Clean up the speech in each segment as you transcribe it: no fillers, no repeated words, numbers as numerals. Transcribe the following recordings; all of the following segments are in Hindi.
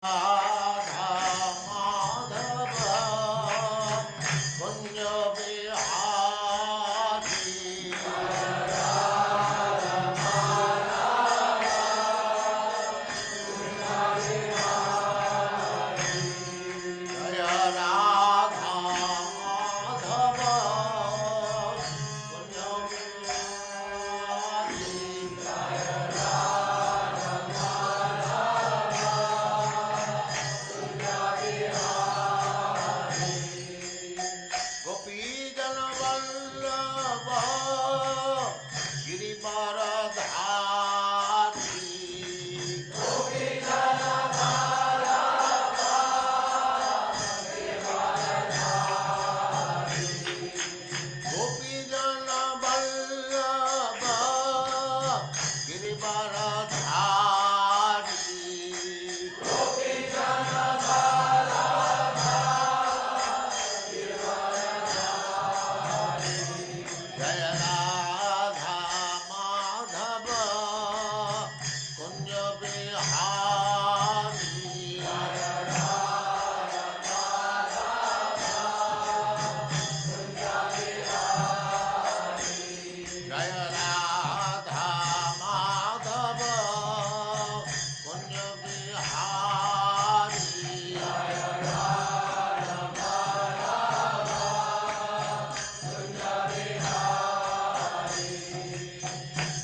राधा माधव कुंज बिहारी जय राधा माधव कुंज बिहारी गोपी जन वल्लभ गिरिवरधारी गोपी जन वल्लभ गिरिवरधारी जय राधा माधव कुंज बिहारी जय राधा माधव कुंज बिहारी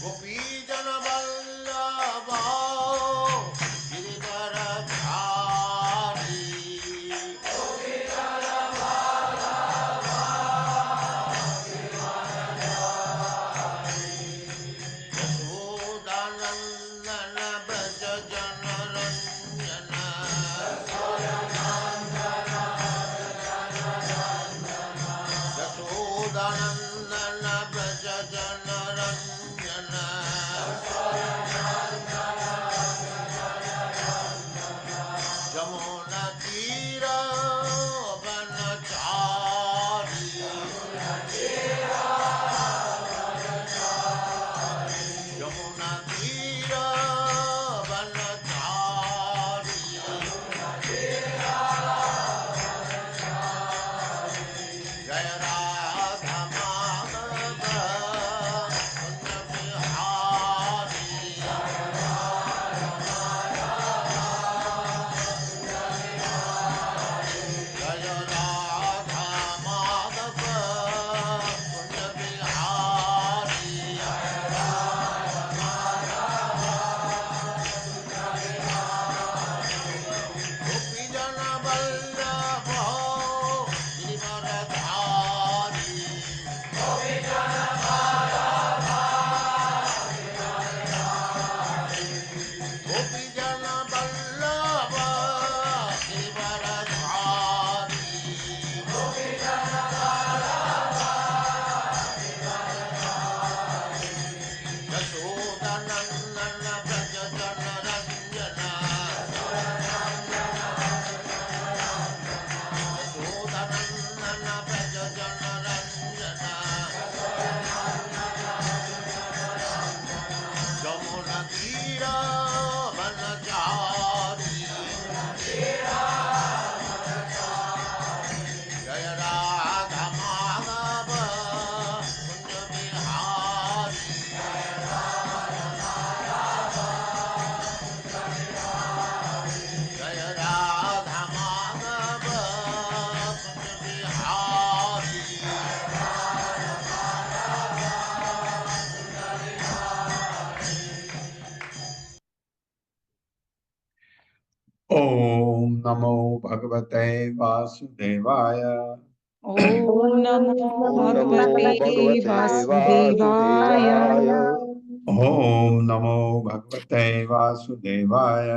गोपी जन वल्लभ गिरिवरधारी यशोदानंदन ब्रज जन रंजन यशोदानंदन ब्रज जन रंजन जमुना तीर वनचारी यमुना तीर वनचारी जय राधा माधव कुंज बिहारी जय राधा माधव कुंज बिहारी गोपी जन वल्लभ गिरिवरधारी गोपी जन वल्लभ गिरिवरधारी यशोदानंदन ब्रज जन रंजन यशोदानंदन ब्रज जन रंजन जमुना तीर वनचारी जय राधा माधव कुंज बिहारी जय राधा माधव कुंज बिहारी ओम नमो भगवते वासुदेवाय। ओम नमो भगवते वासुदेवाय। ओम नमो भगवते वासुदेवाय।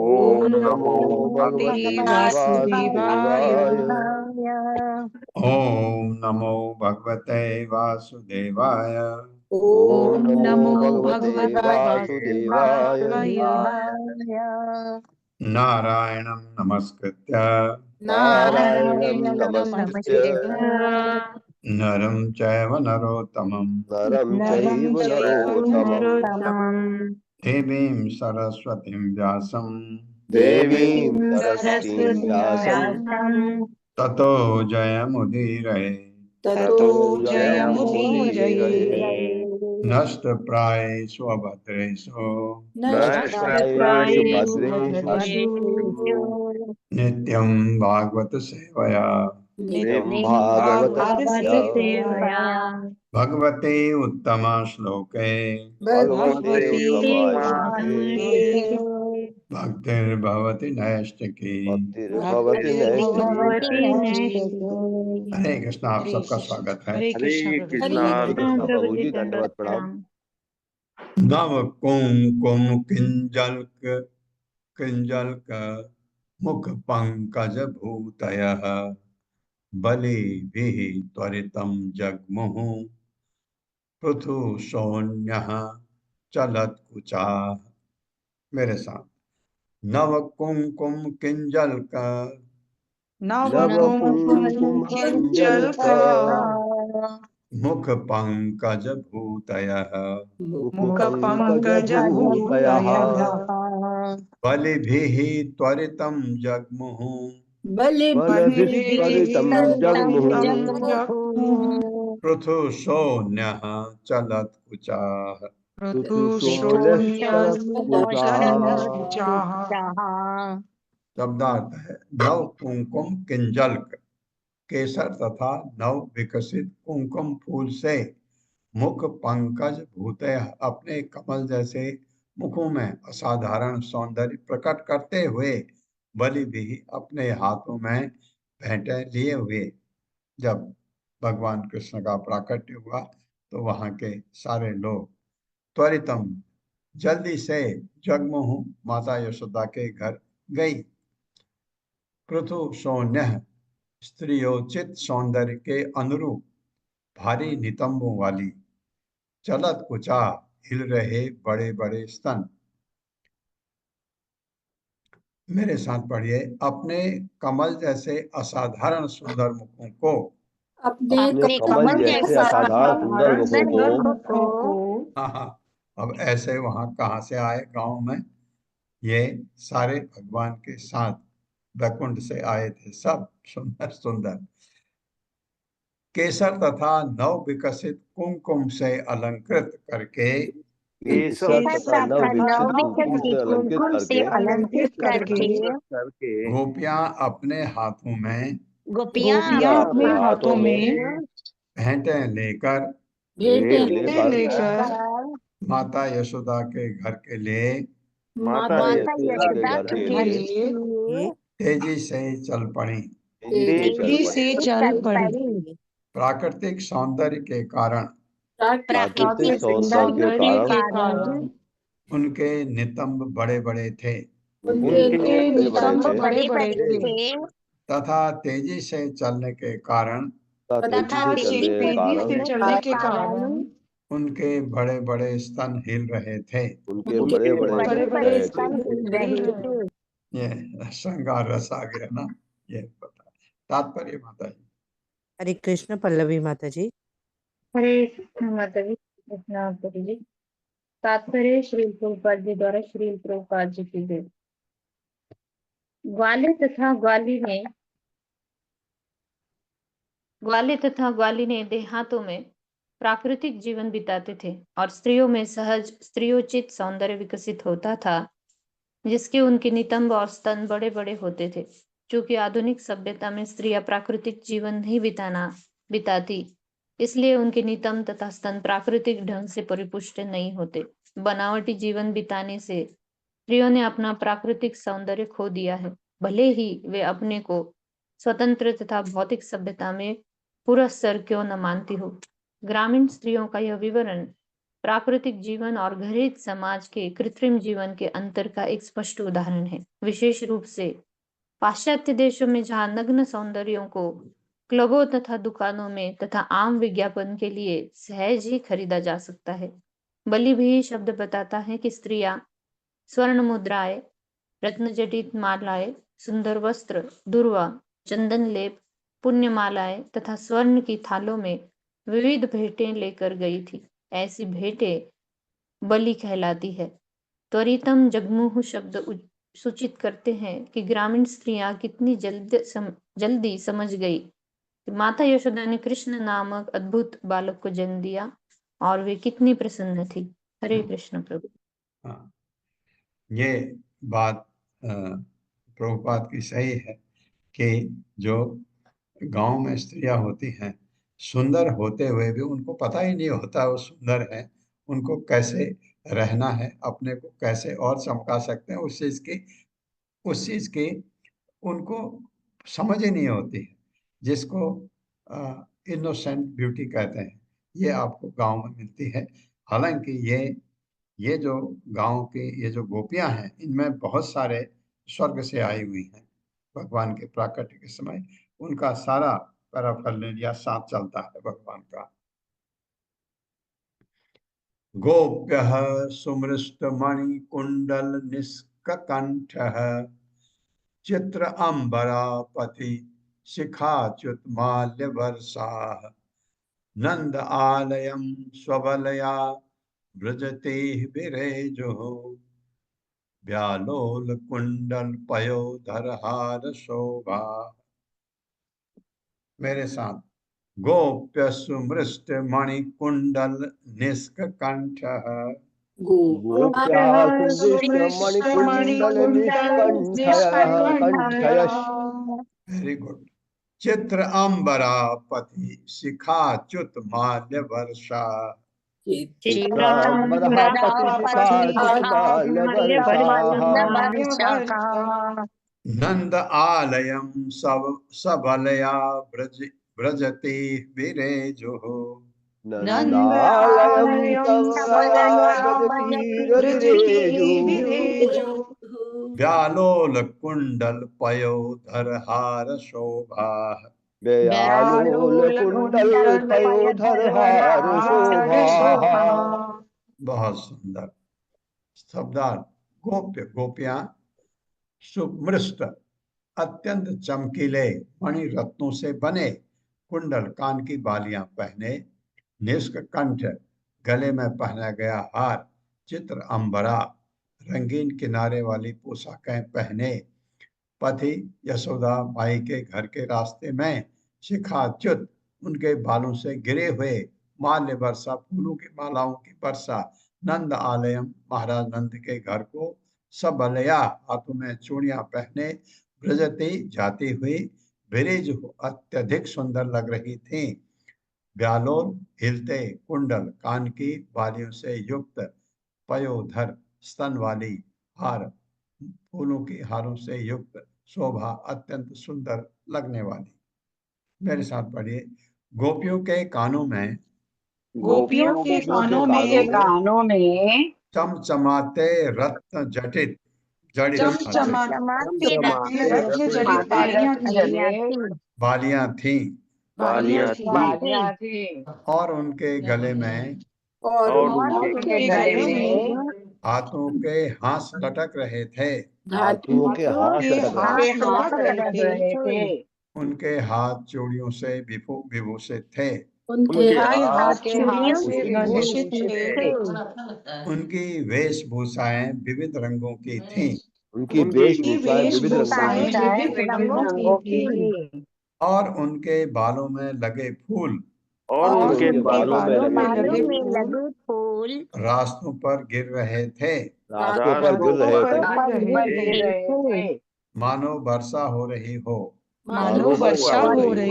ओम नमो भगवते वासुदेवाय। ओम नमो भगवते वासुदेवाय। ओम नमो भगवते वासुदेवाय। नारायणं नमस्कृत्य नारायणं नमस्कृत्य नरं चैव नरोत्तमं नरं चैव नरोत्तमं देवीं सरस्वतीं व्यासं देवीं सरस्वतीं व्यासं ततो जयमुदीरये। ततो जयमुदीरये। नष्टप्रायेषु अभद्रेषु नष्टप्रायेषु भद्रेषु नित्यं भागवत सेवया नित्यं भागवतस्य भगवते उत्तम श्लोके भगवते उत्तमाश्लोके भक्तिर्भवति नैष्टिकी। भक्तिर्भवति नैष्ठिकी। हरे कृष्णा। आप सबका स्वागत है। हरे हरे कृष्णा कृष्णा प्रभु जी, दंडवत प्रणाम। नव कुंकुम किंजल्क किंजल्क मुख पंकज भूतयः बलिभिः त्वरितं जग्मुः पृथु शून्यः चलत्कुचाः। मेरे साथ। नव कुंकुम किंजल्क नव कुंकुम किंजल्क मुख पंकज भूतयः मुख पंकज भूतयः बलिभिः त्वरितं जग्मुः बलभिस्त्वरितं जग्मुः पृथु शून्यः चलत्कुचाः। शब्दार्थ है नव कुंकुम किंजल्क केसर तथा नव विकसित कुंकुम फूल से मुख पंकज भूतय अपने कमल जैसे मुखों में असाधारण सौंदर्य प्रकट करते हुए बलि भी अपने हाथों में भेंटे लिए हुए। जब भगवान कृष्ण का प्राकट्य हुआ तो वहां के सारे लोग त्वरितम जल्दी से जगमुह माता यशोदा के घर गई। पृथु सौन्य स्त्रियोचित सौंदर्य के अनुरूप भारी नितंबों वाली चलत कुचा हिल रहे बड़े बड़े स्तन। मेरे साथ पढ़िए। अपने कमल जैसे असाधारण सुंदर मुखों को अपने कमल जैसे असाधारण सुंदर मुखों को हाँ हाँ। अब ऐसे वहां कहाँ से आए गांव में? ये सारे भगवान के साथ वैकुंठ से आए थे, सब सुंदर सुंदर। केसर तथा नव विकसित कुमकुम से अलंकृत करके केसर तथा नव विकसित कुंकुम से अलंकृत करके गोपियां अपने हाथों में गोपियां अपने हाथों में भेंटे लेकर भेंट लेकर माता यशोदा के घर के लिए माता यशोदा के घर के लिए तेजी से चल पड़ी। तेजी से चल पड़ी। प्राकृतिक सौंदर्य के कारण प्राकृतिक सौंदर्य के कारण उनके नितंब बड़े बड़े थे उनके नितंब बड़े बड़े थे तथा तेजी से चलने के कारण तेजी से चलने के कारण उनके बड़े बड़े स्तन हिल रहे थे। उनके बड़े बड़े स्तन हिल रहे थे। ये श्रृंगार रस आ गया ना। ये बता तात्पर्य माता जी। हरे कृष्ण। पल्लवी माता जी। हरे कृष्ण माता जी। कृष्णा माता जी। तात्पर्य श्री प्रभुपाद जी द्वारा श्री प्रभुपाद जी की जय। ग्वाले तथा ग्वालिने देहातों में प्राकृतिक जीवन बिताते थे और स्त्रियों में सहज स्त्रियोचित सौंदर्य विकसित होता था जिसके उनके नितंब और स्तन बड़े बड़े होते थे। चूंकि आधुनिक सभ्यता में स्त्रियां प्राकृतिक जीवन नहीं बिताती, इसलिए उनके नितंब तथा स्तन प्राकृतिक ढंग से परिपुष्ट नहीं होते। बनावटी जीवन बिताने से स्त्रियों ने अपना प्राकृतिक सौंदर्य खो दिया है, भले ही वे अपने को स्वतंत्र तथा भौतिक सभ्यता में पुरस्सर क्यों न मानती हो। ग्रामीण स्त्रियों का यह विवरण प्राकृतिक जीवन और घरेलू समाज के कृत्रिम जीवन के अंतर का एक स्पष्ट उदाहरण है। विशेष रूप से पाश्चात्य देशों में जहां नग्न सौंदर्यों को क्लबों तथा दुकानों में तथा आम विज्ञापन के लिए सहज ही खरीदा जा सकता है। बलि भी शब्द बताता है कि स्त्रियां स्वर्ण मुद्राएं, रत्नजटित मालाएं, सुंदर वस्त्र, दुर्वा, चंदन लेप, पुण्य मालाएं तथा स्वर्ण की थालों में विविध भेंटें लेकर गई थी। ऐसी भेंटें बलि कहलाती है। त्वरितम जगमुह सूचित करते हैं कि ग्रामीण स्त्रियां कितनी जल्दी समझ गई कि माता यशोदा ने कृष्ण नामक अद्भुत बालक को जन्म दिया और वे कितनी प्रसन्न थी। हरे कृष्ण प्रभु। हाँ, ये बात प्रभुपाद की सही है कि जो गांव में स्त्रियां होती हैं, सुंदर होते हुए भी उनको पता ही नहीं होता वो सुंदर है, उनको कैसे रहना है, अपने को कैसे और चमका सकते हैं, उस चीज की उनको समझ ही नहीं होती है, जिसको इनोसेंट ब्यूटी कहते हैं। ये आपको गांव में मिलती है। हालांकि ये जो गांव की ये जो गोपियां हैं, इनमें बहुत सारे स्वर्ग से आई हुई हैं। भगवान के प्राकट्य के समय उनका सारा पैराफर्नेलिया साथ चलता है भगवान का। गोप्यः सुमृष्टमणि कुंडल निष्ककंठः चित्र अंबरापति शिखाच्युत माल्य वर्षा नंद आलयम स्वबलया व्रजते विरेजुः व्यालोल कुंडल पयोधर हार शोभा। मेरे साथ, गोप्य सुमृष्ट मणि कुंडल निष्कंठ गोप्याः सुमृष्टमणिकुण्डल निष्कण्ठयः कण्ठयः। Very good. चित्र अंबरापति शिखाच्युत माल्य वर्षा चित्राम्बरपति शिखाच्युत माल्यवर्षाः नंद आलयम सबलया व्रजते विरेजुः नन्दालयं सबलया व्रजतीरविरेजुः व्यालोल कुंडल पयोधर हार शोभा। व्यालोल कुंडल पयोधर हार शोभाः। बहुत सुंदर शब्दार्थ। गोप्य गोपियां सुमृष्ट अत्यंत चमकीले मणि रत्नों से बने कुंडल कान की बालियां पहने, निष्क कंठ गले में पहना गया हार, चित्र अंबरा रंगीन किनारे वाली पोशाकें पहने, पति यशोदा माई के घर के रास्ते में शिखाच्युत उनके बालों से गिरे हुए माल्य वर्षा फूलों की मालाओं की वर्षा, नंद आलयम महाराज नंद के घर को सबलया हाथों में चूड़ियां पहने ब्रजती जाती हुई विरेज अत्यधिक सुंदर लग रही थी। व्यालोल हिलते कुंडल कान की बालियों से युक्त, पयोधर स्तन वाली, हार फूलों की हारों से युक्त, शोभा अत्यंत सुंदर लगने वाली। मेरे साथ पढ़िए। गोपियों के कानों में गोपियों के कानों में चमचमाते रत्न जटित जड़ित चमचमाते रत्न जड़ित बालियां थीं बालियां थी और उनके गले में हाथों के हाथ लटक रहे थे। हाथों के हाथ लटक रहे थे। उनके हाथ चूड़ियों से विभूषित थे। उनके हाथ चूड़ियों से विभूषित थे। उनकी वेशभूषाएं विविध रंगों की थीं उनकी वेशभूषाएं विविध रंगों की थी। और उनके बालों में लगे फूल और उनके बालों में लगे फूल रास्तों पर गिर रहे थे। रास्तों पर गिर रहे थे। मानो वर्षा हो रही हो। मानो वर्षा हो रही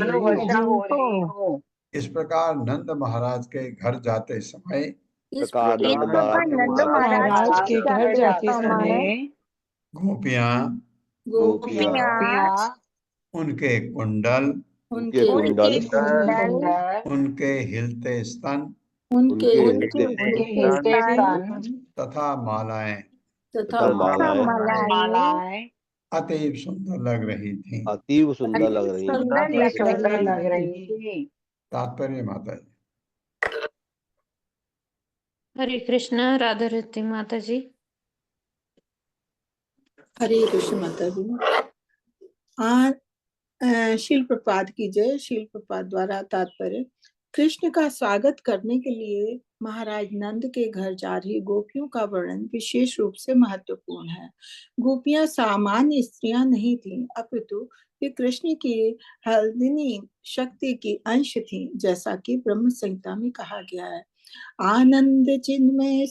हो। इस प्रकार नंद महाराज के घर जाते समय नंद महाराज के घर जाते समय गोपियां उनके कुंडल उनके हिलते स्तन तथा मालाएं अतीब सुंदर लग रही थी। अतीव सुंदर लग रही थी। तात्पर्य माता जी। हरे कृष्ण। राधा रति माता जी। हरे कृष्ण माता जी। शील प्रपात की जय। शील प्रपात द्वारा तात्पर्य, कृष्ण का स्वागत करने के लिए महाराज नंद के घर जा रही गोपियों का वर्णन विशेष रूप से महत्वपूर्ण है। गोपियां सामान्य स्त्रियां नहीं थीं, अपितु वे कृष्ण की हल्दिनी शक्ति की अंश थीं, जैसा कि ब्रह्म संहिता में कहा गया है। आनंद चिन्मय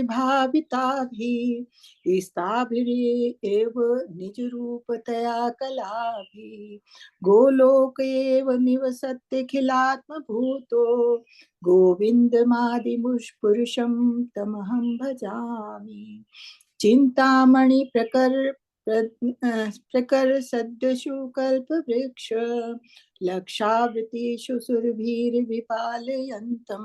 भाविता भी स्थाभिरे एव निज रूपतया कला भी गोलोक एव निवसत्य खिलात्म भूतो गोविंदमादिमुष्पुरुषं तमहं भजामि। चिंतामणि प्रकर सद्यशु कल्प वृक्ष लक्षावृतिषु सुरभिर्विपालयन्तं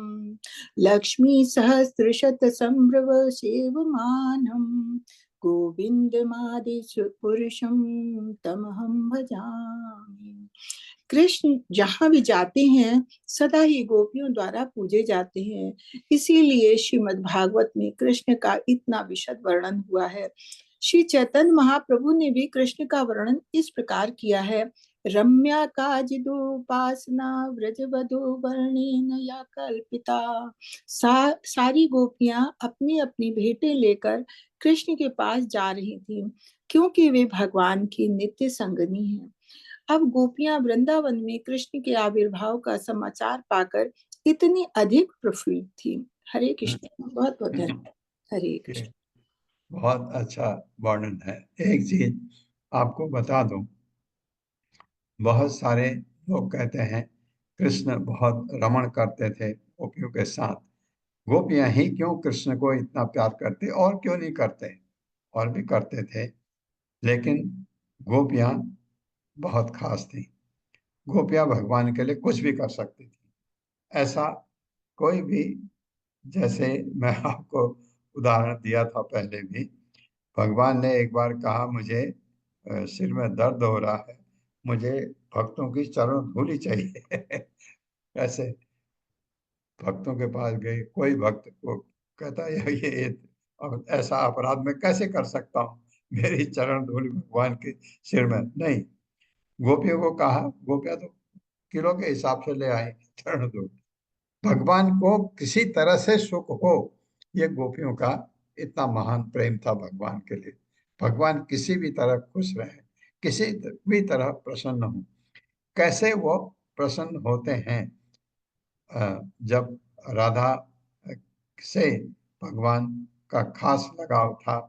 लक्ष्मी सहस्रशत संभ्रव सेवमानं गोविंदमादिपुरुषं तमहं भजामि। कृष्ण जहाँ भी जाते हैं सदा ही गोपियों द्वारा पूजे जाते हैं, इसीलिए श्रीमद् भागवत में कृष्ण का इतना विशद वर्णन हुआ है। श्री चैतन्य महाप्रभु ने भी कृष्ण का वर्णन इस प्रकार किया है। रम्या काजिदुपासना व्रजवधु वर्णेन या कल्पिता। सारी गोपियां अपनी अपनी भेंटें लेकर कृष्ण के पास जा रही थीं, क्योंकि वे भगवान की नित्य संगनी हैं। अब गोपियां वृंदावन में कृष्ण के आविर्भाव का समाचार पाकर इतनी अधिक प्रफुल्लित थी। हरे कृष्ण। बहुत बहुत धन्यवाद। हरे कृष्ण। बहुत अच्छा वर्णन है। एक चीज आपको बता दूं, बहुत सारे लोग कहते हैं कृष्ण बहुत रमण करते थे गोपियों के साथ। गोपियां ही क्यों कृष्ण को इतना प्यार करते, और क्यों नहीं करते, और भी करते थे, लेकिन गोपियां बहुत खास थी। गोपियां भगवान के लिए कुछ भी कर सकती थी, ऐसा कोई भी, जैसे मैं आपको उदाहरण दिया था पहले भी, भगवान ने एक बार कहा मुझे सिर में दर्द हो रहा है, मुझे भक्तों की चरण धूली चाहिए। ऐसे भक्तों के पास गए, कोई भक्त को कहता है ये अब ऐसा अपराध मैं कैसे कर सकता हूँ, मेरी चरण धूली भगवान के सिर में नहीं। गोपियों को कहा, गोपियां तो किलो के हिसाब से ले आई चरण धूल। भगवान को किसी तरह से सुख हो, ये गोपियों का इतना महान प्रेम था भगवान के लिए। भगवान किसी भी तरह खुश रहे, किसी भी तरह प्रसन्न हो। कैसे वो प्रसन्न होते हैं, जब राधा से भगवान का खास लगाव था,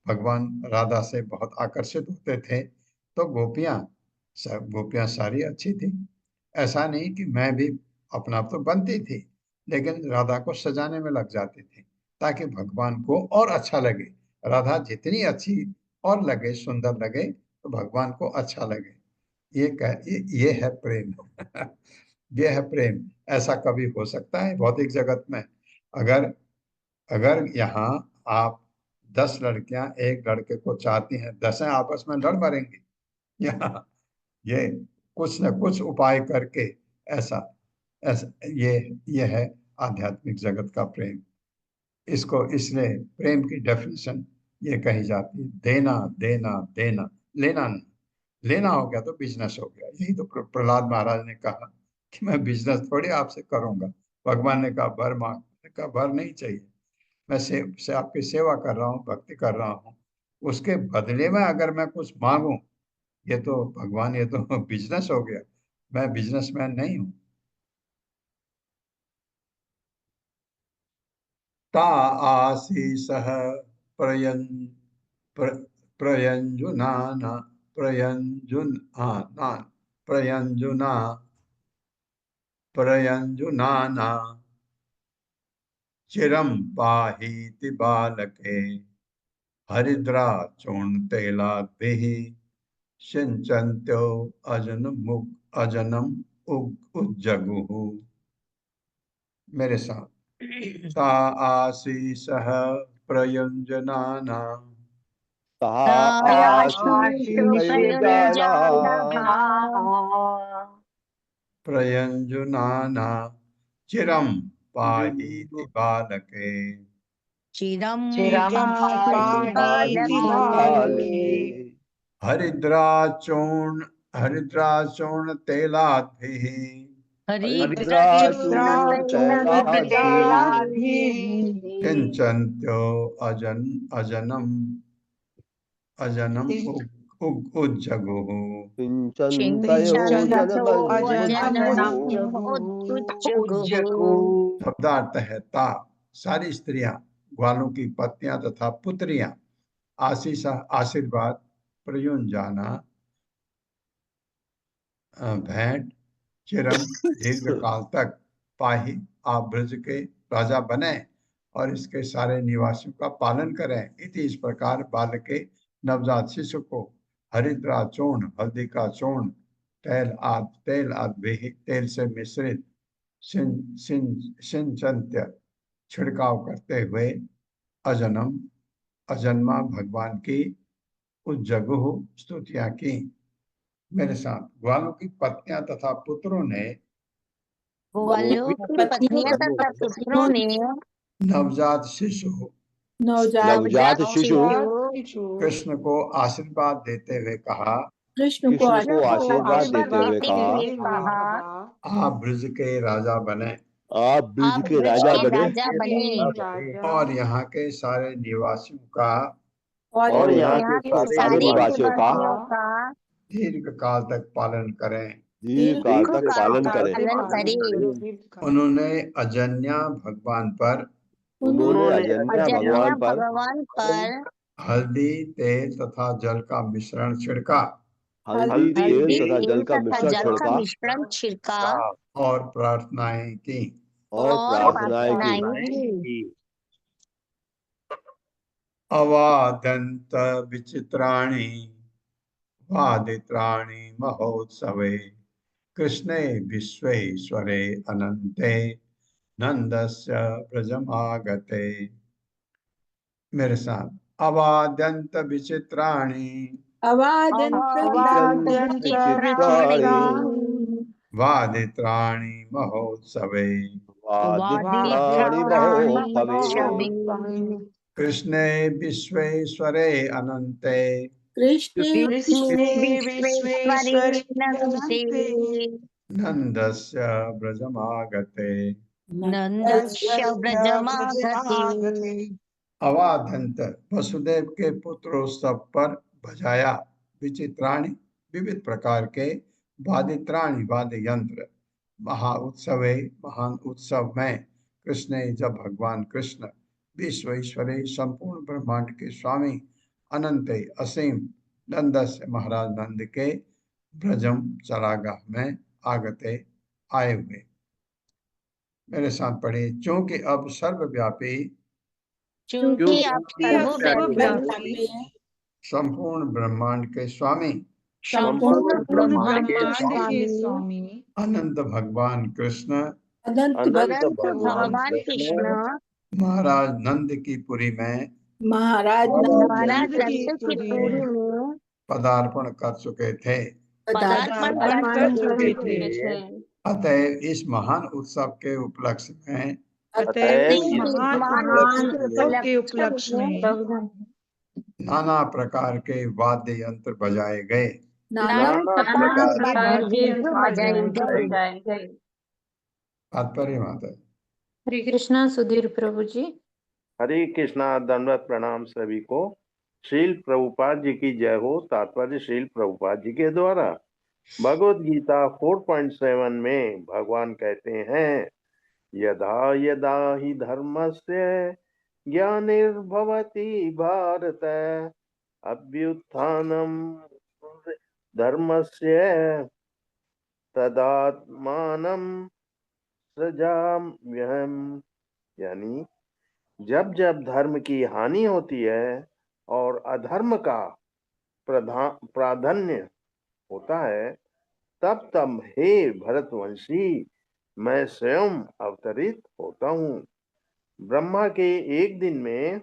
भगवान राधा से बहुत आकर्षित होते थे, तो गोपियां सारी अच्छी थी। ऐसा नहीं कि मैं भी अपना तो बनती थी, लेकिन राधा को सजाने में लग जाती थी ताकि भगवान को और अच्छा लगे। राधा जितनी अच्छी और लगे, सुंदर लगे, तो भगवान को अच्छा लगे। ये है प्रेम। ये है प्रेम। ऐसा कभी हो सकता है भौतिक जगत में? अगर अगर यहाँ आप 10 लड़कियां एक लड़के को चाहती हैं, 10 आपस में लड़ मरेंगी। यहाँ ये कुछ न कुछ उपाय करके ऐसा ऐसा ये है आध्यात्मिक जगत का प्रेम। इसको इसलिए प्रेम की डेफिनेशन ये कही जाती है, देना देना देना, लेना नहीं। लेना हो गया तो बिजनेस हो गया। यही तो प्रहलाद महाराज ने कहा कि मैं बिजनेस थोड़ी आपसे करूंगा। भगवान ने कहा वर मांग, कहा वर नहीं चाहिए, मैं से आपकी सेवा कर रहा हूँ, भक्ति कर रहा हूँ, उसके बदले में अगर मैं कुछ मांगू, ये तो भगवान, ये तो बिजनेस हो गया। मैं बिजनेसमैन नहीं हूँ। ता आशीष प्रयन प्र, प्रयंजुनाना प्रयंजुना प्रयंजुना प्रयंजुनाना चिरम पाहीति बालके हरिद्रा चूर्ण तैलाभिः सिंचन्त्यो अजनम उज्जगुः। मेरे साथ। सा आशीषः प्रयुञ्जनाना प्रयुञ्जनाना चिरं पाहीति बालके चिरं पाहीति बालके हरिद्राचूर्ण तैलाभिः हरिद्राचू कैलाधि किंचन्त्यो अजनम उज्जगुः किंचन्तयो जनमज्जगुः शब्दार्थ है ता सारी स्त्रियां, ग्वालों की पत्नियां तथा पुत्रियां आशीर्वाद प्रयुंजाना भेंट चिरम दीर्घ काल तक पाही आप ब्रज के राजा बने और इसके सारे निवासियों का पालन करें। इति इस प्रकार बालक के नवजात शिशु को हरिद्रा चूर्ण, हल्दी का चूर्ण, तेल आदि तेल से मिश्रित सिंचन्त्य छिड़काव करते हुए अजन्मा भगवान की उज्जगुः स्तुतियां की। मेरे साथ ग्वालों की पत्नियां तथा पुत्रों ने ग्वालों की पत्नियां तथा पुत्रों ने नवजात शिशु नवजात शिशु कृष्ण को आशीर्वाद देते हुए कहा, कृष्ण को कृष्ण को आशीर्वाद देते हुए कहा, आप ब्रज के राजा बने आप ब्रज के राजा बने और यहाँ के सारे निवासियों का और यहाँ के सारे निवासियों का दीर्घ काल तक पालन करें। दीर्घ काल तक पालन करें। उन्होंने अजन्या भगवान पर हल्दी, तेल तथा जल का मिश्रण छिड़का और प्रार्थनाएं की। अवादंत विचित्राणि वादित्राणि महोत्सवे कृष्णे विश्वेश्वरे अनंते नंदस्य ब्रजमागते। मेरे साथ अवाद्यंत विचित्राणि वादित्राणि महोत्सवे कृष्णे विश्वेश्वरे अनंते नंदस्य ब्रजमागते। अवादंत वसुदेव के पुत्रोत्सव पर बजाया विचित्राणि विविध प्रकार के वादित्राणि वाद्य यंत्र महान उत्सव में कृष्ण जब भगवान कृष्ण विश्व ईश्वरे संपूर्ण ब्रह्मांड के स्वामी अनंत असीम नंदस्य महाराज नंद के ब्रजम चरागाह में आगते आए हुए। मेरे साथ पढ़े, चूंकि अब सर्वव्यापी संपूर्ण ब्रह्मांड के स्वामी अनंत भगवान कृष्ण महाराज नंद की पुरी में पदार्पण कर चुके थे। अतएव इस महान उत्सव के उपलक्ष्य में नाना प्रकार के वाद्य यंत्र बजाए गए। तात्पर्य माता। हरे कृष्णा सुधीर प्रभु जी। हरे कृष्णा, दंडवत प्रणाम सभी को। श्रील प्रभुपाद जी की जय हो। तात्पर्य श्रील प्रभुपाद जी के द्वारा भगवत गीता 4.7 में भगवान कहते हैं, यदा यदा हि धर्मस्य ग्लानिर्भवति भारत अभ्युत्थानं धर्मस्य तदात्मानं सृजाम्यहम्। यानी जब जब धर्म की हानि होती है और अधर्म का प्राधान्य होता है, तब तब हे भरतवंशी मैं स्वयं अवतरित होता हूँ। ब्रह्मा के एक दिन में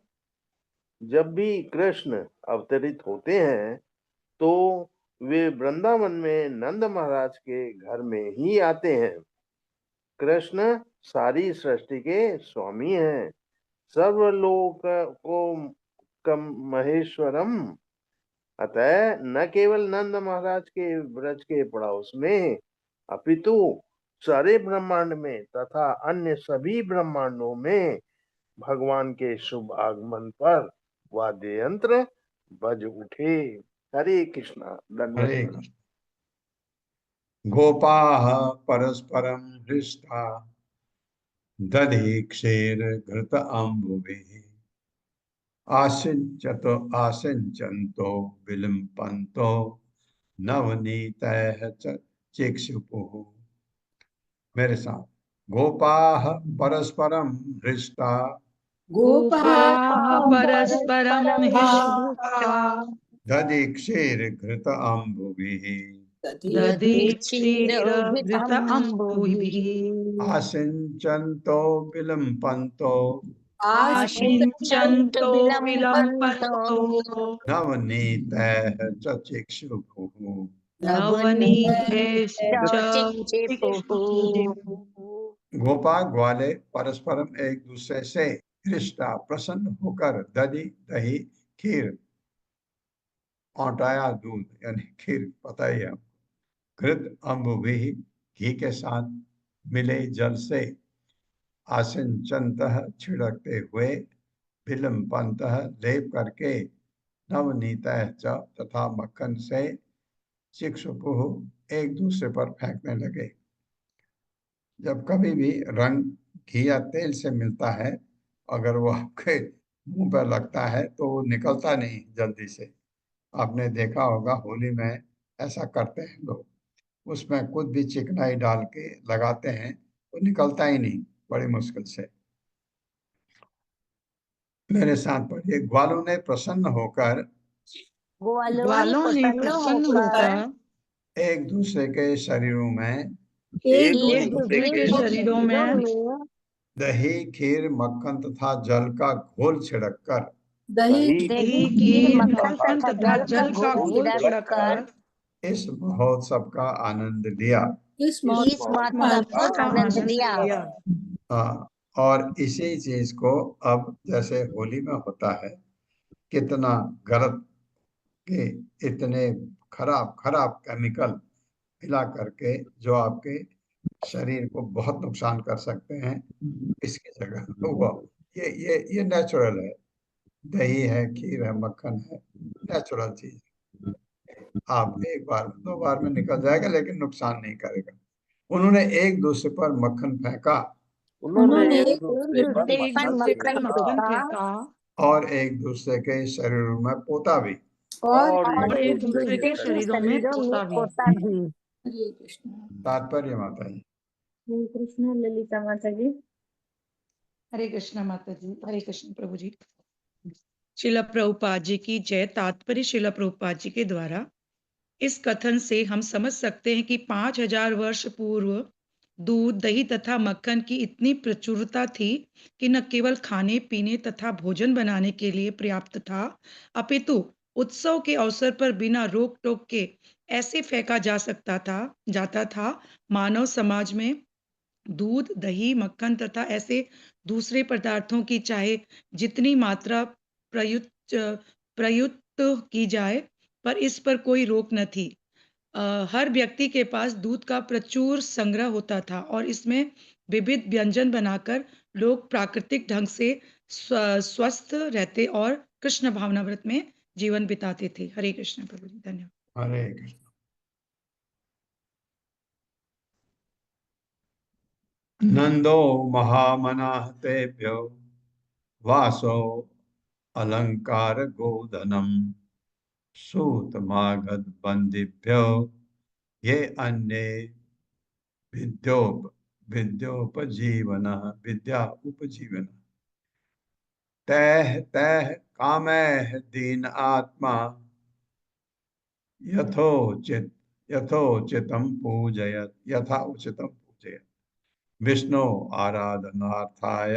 जब भी कृष्ण अवतरित होते हैं तो वे वृंदावन में नंद महाराज के घर में ही आते हैं। कृष्ण सारी सृष्टि के स्वामी हैं, सर्वलोक को महेश्वरम। अतः न केवल नंद महाराज के ब्रज के पड़ोस में अपितु सारे ब्रह्मांड में तथा अन्य सभी ब्रह्मांडों में भगवान के शुभ आगमन पर वाद्य यंत्र बज उठे। हरे कृष्णा। हरे धन्यवाद। कृष्ण। गोपाः परस्परं हृष्टा दधि क्षीर घृत अम्बुभिः आसिञ्चन्तो विलिम्पन्तो नवनीतैः चिक्षुपुः। मेरे साथ। गोपाः परस्परं हृष्टा गोपाः परस्परं हृष्टा दधि क्षीर घृत अम्बुभिः दधीक्षीरघृत अम्बुभिः आसिञ्चन्तो विलिम्पन्तो आशिञ्चन्तो विलम्पन्तो नवनीतैः च चिक्षुपुः। नवनीतैश्च चिक्षुपुः। गोपाल ग्वाले परस्परम एक दूसरे से हृष्टा प्रसन्न होकर दधि दही खीर औटाया दूध यानी खीर पता ही है, घृत अम्बुभी घी के साथ मिले जल से आसिंचन्तः छिड़कते हुए विलम्पन्तः लेप करके नवनीतः च तथा मक्खन से चिक्षुपुः एक दूसरे पर फेंकने लगे। जब कभी भी रंग घी या तेल से मिलता है, अगर वो आपके मुंह पर लगता है तो वो निकलता नहीं जल्दी से। आपने देखा होगा होली में ऐसा करते हैं लोग, उसमें कुछ भी चिकनाई डाल के लगाते हैं तो निकलता ही नहीं, बड़ी मुश्किल से। मेरे साथ पढ़िए। ग्वालों ने प्रसन्न होकर ग्वालों ने प्रसन्न होकर एक दूसरे के शरीरों में एक दूसरे के शरीरों में दही खीर मक्खन तथा जल का घोल छिड़ककर दही खीर मक्खन तथा जल का घोल छिड़ककर इस महोत्सव का आनंद लिया। इस महोत्सव का आनंद लिया। हाँ, और इसी चीज को अब जैसे होली में होता है, कितना गलत के इतने खराब खराब केमिकल मिला करके जो आपके शरीर को बहुत नुकसान कर सकते हैं, इसकी जगह तो वो ये नेचुरल है। दही है, खीर है, मक्खन है, नेचुरल चीज। आप एक बार दो बार में निकल जाएगा लेकिन नुकसान नहीं करेगा। उन्होंने एक दूसरे पर मक्खन फेंका उन्होंने एक एक दूसरे पर दूसरे मक्खन पर मक्खन फेंका फेंका और एक दूसरे के शरीरों में पोता भी। और एक दूसरे के शरीरों में पोता भी। हरे कृष्ण। तात्पर्य माता जी। हरे कृष्ण ललिता माता जी। हरे कृष्ण माता जी। हरे कृष्ण प्रभु जी। शिला प्रभुपाद जी की जय। तात्पर्य शिला प्रभुपाद जी के द्वारा इस कथन से हम समझ सकते हैं कि 5000 वर्ष पूर्व दूध दही तथा मक्खन की इतनी प्रचुरता थी कि न केवल खाने पीने तथा भोजन बनाने के लिए पर्याप्त था, अपितु उत्सव के अवसर पर बिना रोक टोक के ऐसे फेंका जाता था मानव समाज में दूध दही मक्खन तथा ऐसे दूसरे पदार्थों की चाहे जितनी मात्रा प्रयुक्त की जाए, पर इस पर कोई रोक न थी। हर व्यक्ति के पास दूध का प्रचुर संग्रह होता था और इसमें विविध व्यंजन बनाकर लोग प्राकृतिक ढंग से स्वस्थ रहते और कृष्ण भावना व्रत में जीवन बिताते थे। हरे कृष्ण प्रभु जी। धन्यवाद। हरे कृष्ण। नंदो महामनाः तेभ्यो वासो अलंकार गोधनम सूतमागध बंदिभ्यो ये अन्ये विद्या उपजीवन तैः कामैः दीन आत्मा यथोचितं पूजयत् यथा उचितं पूजयत् विष्णु आराधनार्थाय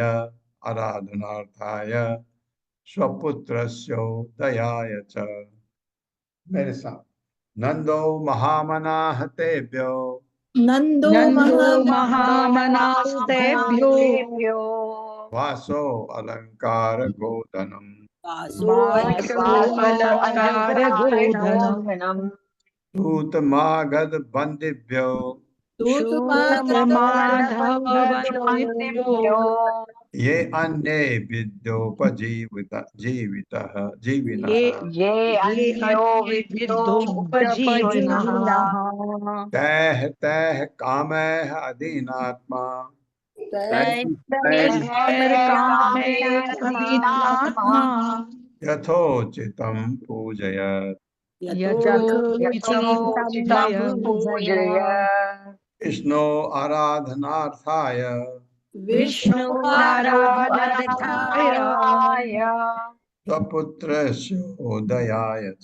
स्वपुत्रस्य दयाय च। मेरे साथ। नंदो महामनाः तेभ्यो नंदो महामनास्तेभ्यो वासो अलंकार गोधनम वासो अलंकार गोधनम सूतमागध बंदिभ्यो सूत माधव माधव भवन्तिभ्यो ये अन्ये विद्योपजीवित जीविनः ये अन्ये विद्योपजीविनः तैः तैः कामैः अधीनात्मा अधीनात्मा यथोचितं पूजयत् यथोचितं विष्णो आराधनार्थाय विष्णु आराधनार्थाय स्वपुत्रस्योदयाय च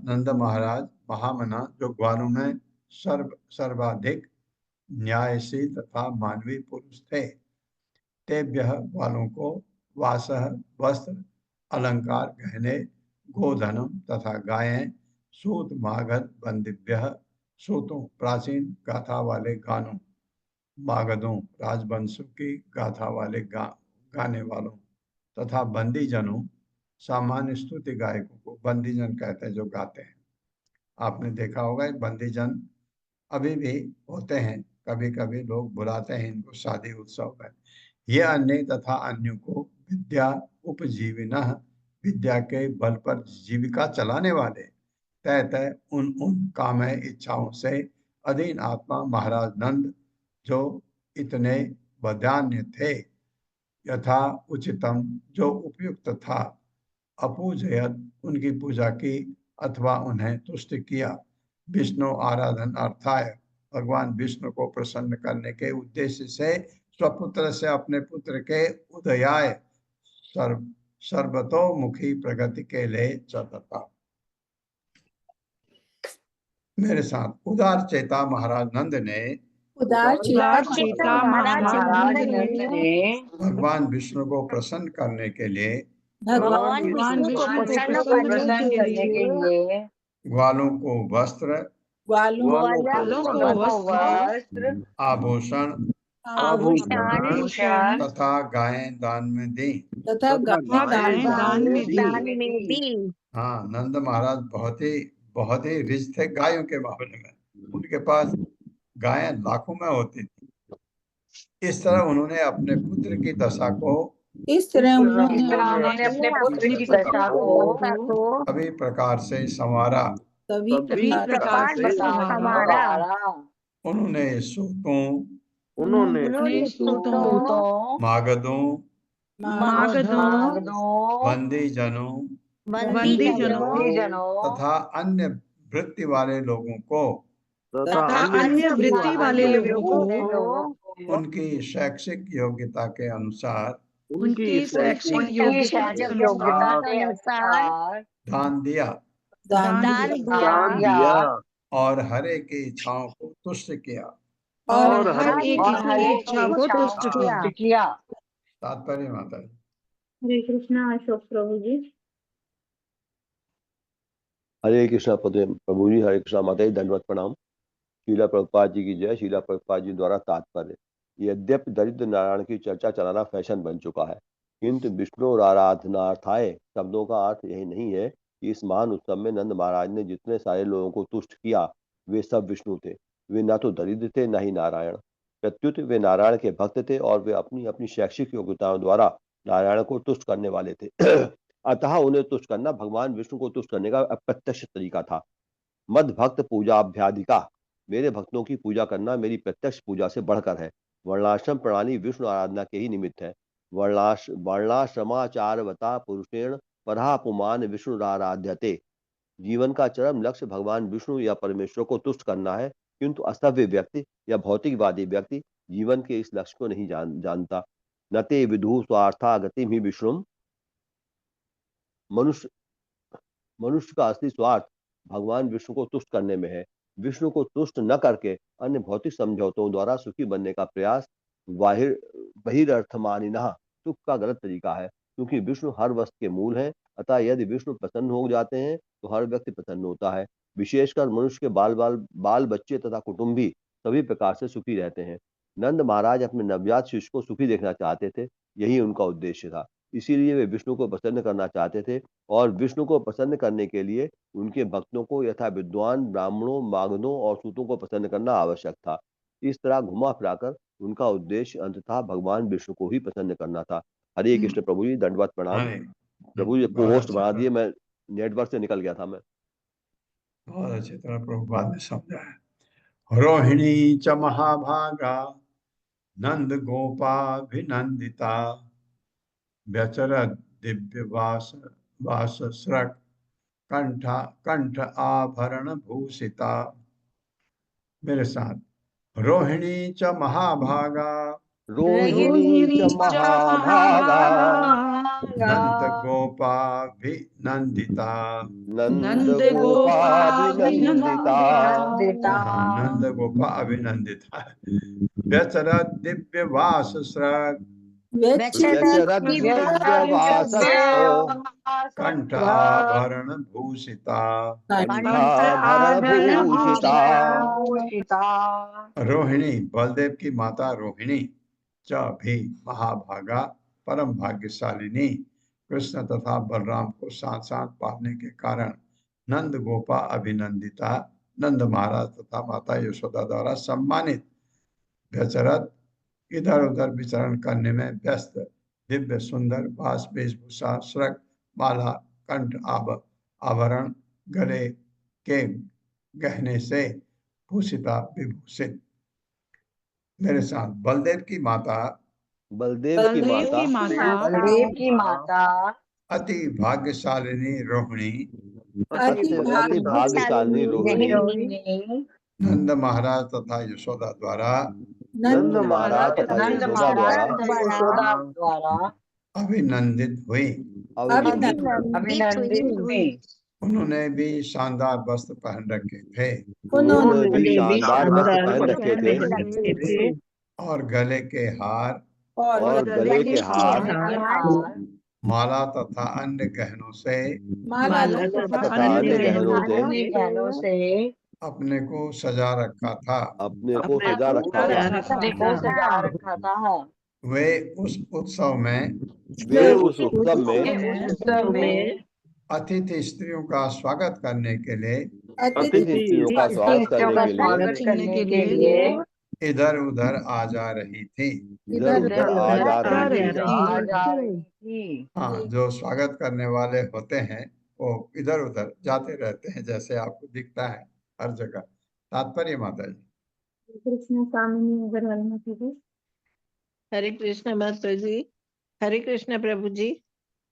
नंद महाराज महामना जो ग्वालों में सर्वाधिक न्यायशील तथा मानवीय पुरुष थे, तेभ्यः ग्वालों को वासः वस्त्र अलंकार गहने गोधनम तथा गायें सूत मागध बंदिभ्यः सूतों प्राचीन गाथा वाले गानों मागधों राजवंशों की गाथा वाले गाने वालों तथा बंदी जनों सामान्य स्तुति गायकों को बंदी जन कहते हैं जो गाते हैं। आपने देखा होगा बंदी जन अभी भी होते हैं, कभी कभी लोग बुलाते हैं इनको शादी उत्सव में। ये अन्य तथा अन्यों को विद्या उपजीविनः विद्या के बल पर जीविका चलाने वाले तय तय उन कामय इच्छाओं से अधीन आत्मा महाराज नंद जो इतने वदान्य थे, यथा उचितम जो उपयुक्त था, अपूजयत उनकी पूजा की अथवा उन्हें तुष्ट किया, विष्णु आराधन अर्थाय भगवान विष्णु को प्रसन्न करने के उद्देश्य से स्वपुत्र से अपने पुत्र के उदयाय सर्वतोमुखी प्रगति के लिए चलता। मेरे साथ उदार चेता महाराज नंद ने उदार चेता महाराज नंद ने भगवान विष्णु को प्रसन्न करने के लिए भगवान विष्णु को प्रसन्न करने के लिए ग्वालों को वस्त्र ग्वालों को वस्त्र आभूषण आभूषण तथा गायें दान में दी तथा गायें दान में दी। हाँ, नंद महाराज बहुत ही रिच थे गायों के मामले में। उनके पास गायें लाखों में होती थी। इस तरह उन्होंने अपने पुत्र की दशा को सभी प्रकार से संवारा। उन्होंने सूतों मागधों बंदी जनों तथा अन्य वृत्ति वाले लोगों को उनकी शैक्षिक योग्यता के अनुसार दान दिया और हर एक की इच्छाओं को तुष्ट किया। तात्पर्य माता जी। हरे कृष्णा अशोक प्रभु जी। हरे कृष्णा प्रभु जी। हरे कृष्णा माता जी। धन्यवाद प्रणाम। शीला प्रभुपाद जी की जय। शीला प्रभुपाद जी द्वारा तात्पर्य, यद्यपि दरिद्र नारायण की चर्चा चलाना फैशन बन चुका है, किंतु विष्णु और आराधनार्थाय शब्दों का अर्थ यही नहीं है कि इस महान उत्सव में नंद महाराज ने जितने सारे लोगों को तुष्ट किया वे सब विष्णु थे। वे न तो दरिद्र थे न ही नारायण, प्रत्युत वे नारायण के भक्त थे और वे अपनी अपनी शैक्षिक योग्यताओं द्वारा नारायण को तुष्ट करने वाले थे। अतः उन्हें तुष्ट करना भगवान विष्णु को तुष्ट करने का अप्रत्यक्ष तरीका था। मद भक्त पूजा अभ्याधिका, मेरे भक्तों की पूजा करना मेरी प्रत्यक्ष पूजा से बढ़कर है। वर्णाश्रम प्रणाली विष्णु आराधना के ही निमित्त है। वर्णाश्रमाचारवता पुरुषेण परापुमान विष्णुराराध्यते। जीवन का चरम लक्ष्य भगवान विष्णु या परमेश्वर को तुष्ट करना है, किंतु असभ्य व्यक्ति या भौतिकवादी व्यक्ति जीवन के इस लक्ष्य को नहीं जानता। न ते विदु स्वार्था गति ही विष्णु। मनुष्य का असली स्वार्थ भगवान विष्णु को तुष्ट करने में है। विष्णु को तुष्ट न करके अन्य भौतिक समझौतों द्वारा सुखी बनने का प्रयास बहिरर्थमानिनः सुख का गलत तरीका है, क्योंकि विष्णु हर वस्तु के मूल है। अतः यदि विष्णु प्रसन्न हो जाते हैं तो हर व्यक्ति प्रसन्न होता है। विशेषकर मनुष्य के बाल बच्चे तथा कुटुंबी सभी प्रकार से सुखी रहते हैं। नंद महाराज अपने नवजात शिशु को सुखी देखना चाहते थे, यही उनका उद्देश्य था। इसीलिए वे विष्णु को प्रसन्न करना चाहते थे और विष्णु को प्रसन्न करने के लिए उनके भक्तों को यथा विद्वान ब्राह्मणों, मागधों और सूतों को प्रसन्न करना आवश्यक था। इस तरह घुमा फिराकर उनका उद्देश्य अंततः भगवान विष्णु को ही प्रसन्न करना था। हरे कृष्ण प्रभु जी, दंडवत प्रणाम। हरे प्रभु जी को बहुत होस्ट अच्छी बना तरह दिए, मैं नेटवर्क से निकल गया था मैं। बहुत अच्छी तरह प्रभुपाद ने समझाया। रोहिणी च महाभागा नंद गोपाभिनंदिता व्यचरत दिव्य वासस्रक कंठ आभरण भूषिता। मेरे साथ, रोहिणी च महाभागा रोहिणी च महाभागा नंद गोपाभिनंदिता नंद गोपाभिनंदिता नंद गोपा अभिनंदिता व्यचरत दिव्य वासस्रक व्यचरत दिव्य वासस् कंठ आभरण भूषिता। कंठाभरण भूषिता। रोहिणी, बलदेव की माता रोहिणी, च भी महाभागा परम भाग्यशालिनी, कृष्ण तथा बलराम को साथ साथ पालने के कारण नंद गोपा अभिनंदिता, नंद महाराज तथा माता यशोदा द्वारा सम्मानित, व्यचरत इधर उधर विचरण करने में व्यस्त, दिव्य सुंदर वास वेशभूषा, श्रक माला, कंठ आभरण, गले के गहने से भूषिता विभूषित। मेरे साथ, बलदेव की माता बलदेव की माता अति भाग्यशालिनी रोहिणी अति भाग्यशालिनी रोहिणी नंद महाराज तथा यशोदा द्वारा नंद महाराज तथा यशोदा द्वारा अभिनंदित हुई। अभिनंदित हुई। उन्होंने भी शानदार वस्त्र पहन रखे थे उन्होंने भी शानदार वस्त्र पहन रखे थे और गले के हार और गले के हार माला तथा अन्य गहनों से अपने को सजा रखा था। वे उस उत्सव में अतिथि स्त्रियों का स्वागत करने के लिए इधर उधर आ जा रही थी। हाँ, जो स्वागत करने वाले होते हैं वो इधर उधर जाते रहते हैं, जैसे आपको दिखता है हर जगह। तात्पर्य माता जी। कृष्ण स्वामी अग्रवाल माता जी। हरे कृष्ण माता जी। हरे कृष्ण प्रभु जी।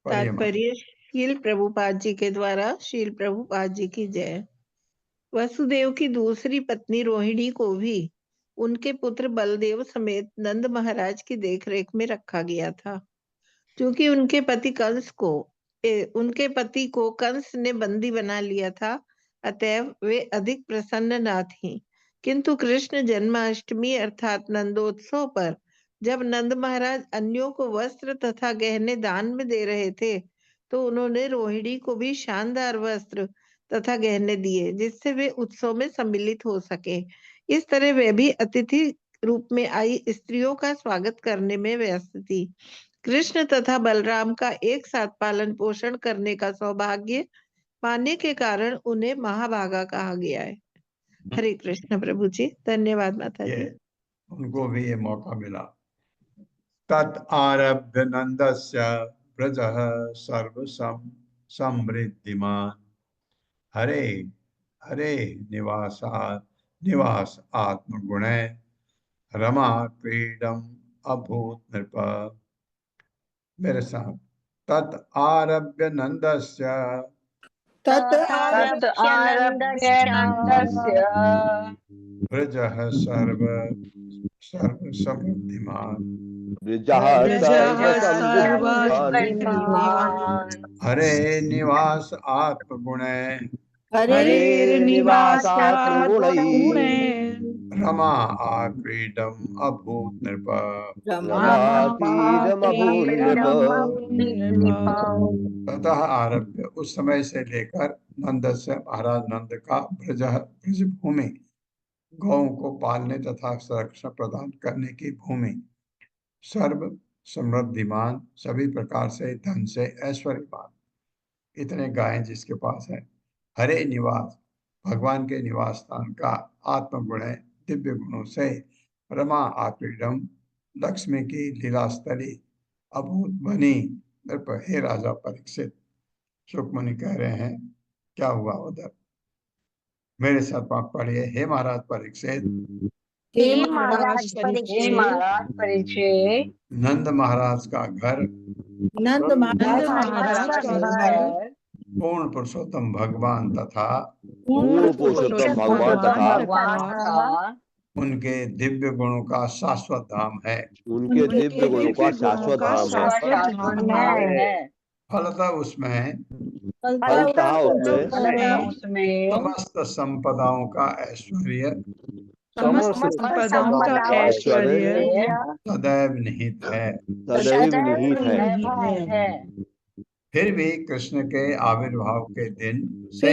तात्पर्य शील प्रभुपाद जी के द्वारा शील प्रभुपाद जी की जय। वसुदेव की दूसरी पत्नी रोहिणी को भी उनके पुत्र बलदेव समेत नंद महाराज की देखरेख में रखा गया था। क्योंकि उनके पति को कंस ने बंदी बना लिया था, अतएव वे अधिक प्रसन्न न थीं। किंतु कृष्ण जन्माष्टमी अर्थात नंदोत्सव पर जब नंद महाराज अन्यों को वस्त्र तथा गहने दान में दे रहे थे, तो उन्होंने रोहिणी को भी शानदार वस्त्र तथा गहने दिए, जिससे वे उत्सव में सम्मिलित हो सके। इस तरह वे भी अतिथि रूप में आई स्त्रियों का स्वागत करने में व्यस्त थी। कृष्ण तथा बलराम का एक साथ पालन पोषण करने का सौभाग्य पाने के कारण उन्हें महाभागा कहा गया है। हरे कृष्ण प्रभु जी। धन्यवाद माता जी। उनको भी ये मौका मिला। तत् आरभ्य नंदस्य ब्रजः सर्व समृद्धिमान हरे हरे निवास आत्मगुणे रमा क्रीडम अभूत नृप। मेरे साथ, तत् आरभ्य नंदस्य ब्रजः सर्व समृद्धिमान हरे निवास आत्मगुणे रमा आक्रीडम अभूत नृप। ततः आरभ्य, उस समय से लेकर नंदस्य महाराज नंद का ब्रज भूमि, गौं को पालने तथा संरक्षण प्रदान करने की भूमि, सर्व समृद्धिमान, सभी प्रकार से धन से ऐश्वर्यवान, इतने गायें जिसके पास है। हरे निवास, भगवान के निवास स्थान का आत्मगुण है, दिव्य गुणों से रमा आक्रीडम, लक्ष्मी की लीलास्थली अभूत बनी। हे राजा परीक्षित, सुखमणि कह रहे हैं क्या हुआ उधर, मेरे साथ पाठ पढ़िए। हे महाराज परीक्षित, हे महाराज परीक्षित, नंद महाराज का घर नंद महाराज का घर पूर्ण पुरुषोत्तम भगवान तथा पूर्ण पुरुषोत्तम भगवान तथा उनके दिव्य गुणों का शाश्वत धाम है। उनके दिव्य गुणों का शाश्वत धाम है। फलतः उसमें समस्त संपदाओं का ऐश्वर्य सदैव निहित है। फिर भी कृष्ण के आविर्भाव के दिन से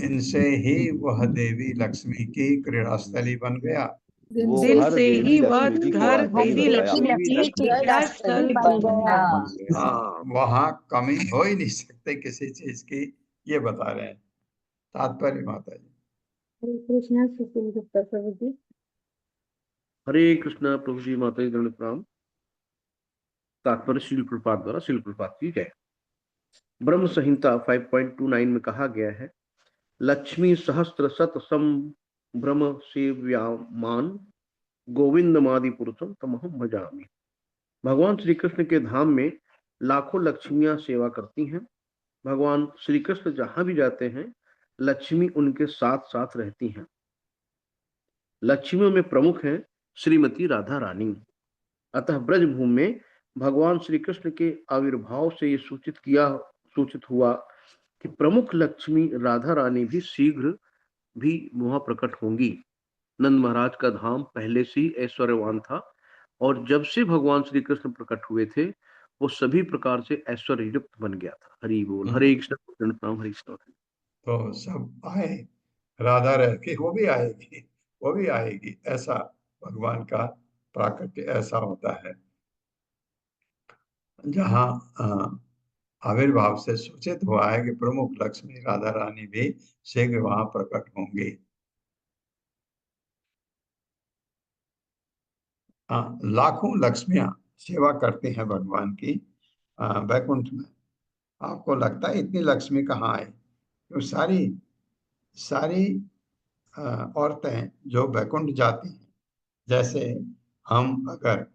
इनसे ही वह देवी लक्ष्मी की क्रीड़ास्थली बन गया। दिन से ही वह घर देवी लक्ष्मी की क्रीड़ास्थल बन गया। वहाँ कमी हो ही नहीं सकते किसी चीज की, ये बता रहे हैं। तात्पर्य माता जी। हरे कृष्णा प्रभु जी, माता जी दंड प्रणाम। तात्पर्य श्रील प्रभुपाद द्वारा श्रील प्रभुपाद की जय। ब्रह्म संहिता 5.29 में कहा गया है, लक्ष्मी सहस्त्र शत संभ्रम सेव्यमान गोविंदमादि पुरुषम तमहम भजामि। भगवान श्री कृष्ण के धाम में लाखों लक्ष्मियां सेवा करती हैं। भगवान श्री कृष्ण जहां भी जाते हैं, लक्ष्मी उनके साथ साथ रहती हैं। लक्ष्मियों में प्रमुख है श्रीमती राधा रानी। अतः ब्रजभूमि में भगवान श्री कृष्ण के आविर्भाव से ये सूचित हुआ कि प्रमुख लक्ष्मी राधा रानी भी शीघ्र भी वहां प्रकट होंगी। नंद महाराज का धाम पहले से ही ऐश्वर्यवान था और जब से भगवान श्री कृष्ण प्रकट हुए थे वो सभी प्रकार से ऐश्वर्य युक्त बन गया था। हरि बोल। हरे कृष्ण हरे कृष्ण। तो सब आए, राधा रह के वो भी आएगी, ऐसा भगवान का प्राकट्य ऐसा होता है। जहाँ आविर्भाव से सूचित हुआ है कि प्रमुख लक्ष्मी राधा रानी भी शीघ्र वहां प्रकट होंगी। लाखों लक्ष्मियां सेवा करती हैं भगवान की वैकुंठ में। आपको लगता है इतनी लक्ष्मी कहाँ आई? तो सारी औरतें जो वैकुंठ जाती हैं, जैसे हम अगर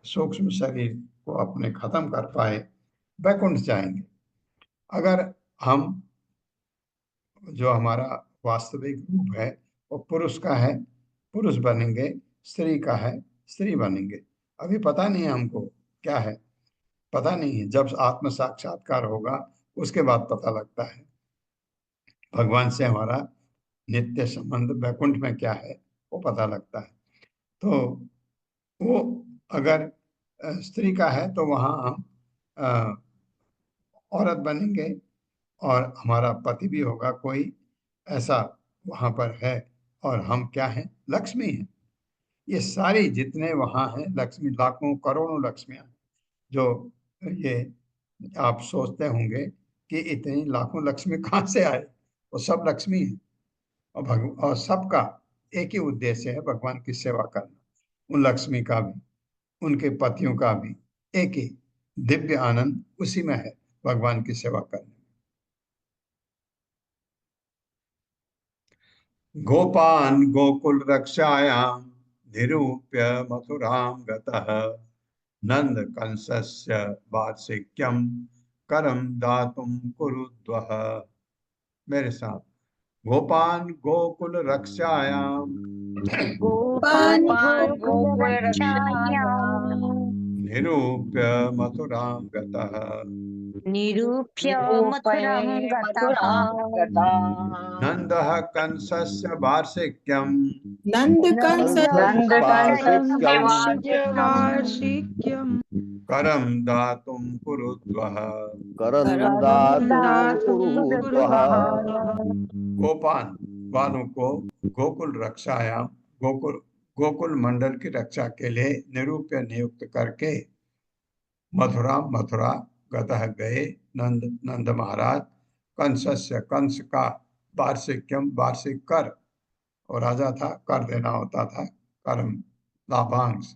सूक्ष्म शरीर को अपने खत्म कर पाए वैकुंठ जाएंगे। अगर हम जो हमारा वास्तविक रूप है वो पुरुष का है, पुरुष बनेंगे, स्त्री का है, स्त्री बनेंगे। अभी पता नहीं है हमको क्या है, पता नहीं है। जब आत्म साक्षात्कार होगा उसके बाद पता लगता है भगवान से हमारा नित्य संबंध वैकुंठ में क्या है, वो पता लगता है। तो वो अगर स्त्री का है तो वहाँ हम औरत बनेंगे और हमारा पति भी होगा कोई, ऐसा वहां पर है। और हम क्या हैं? लक्ष्मी हैं। ये सारी जितने वहां हैं लक्ष्मी, लाखों करोड़ों लक्ष्मियां, जो ये आप सोचते होंगे कि इतनी लाखों लक्ष्मी कहाँ से आए, वो सब लक्ष्मी है। और सबका एक ही उद्देश्य है, भगवान की सेवा करना। उन लक्ष्मी का भी, उनके पतियों का भी एक ही दिव्य आनंद उसी में है, भगवान की सेवा करने। गोपान गोकुल रक्षायां निरूप्य मथुरां गतः नंद कंसस्य वार्षिक्यम करम दातुम कुरुद्वः। मेरे साथ, गोपान गोकुल रक्षायां निरूप्य मथुरां गतः नंदः कंसस्य वार्षिक्यम करम दातुम कुरुद्वः। गोपान वालों को गोकुल रक्षायाम, गोकुल गोकुल मंडल की रक्षा के लिए निरूप्य नियुक्त करके मथुरा गतः गए। नंद महाराज कंसस्य, कंस का वार्षिक कर, और राजा था, कर देना होता था, कर्म लाभांश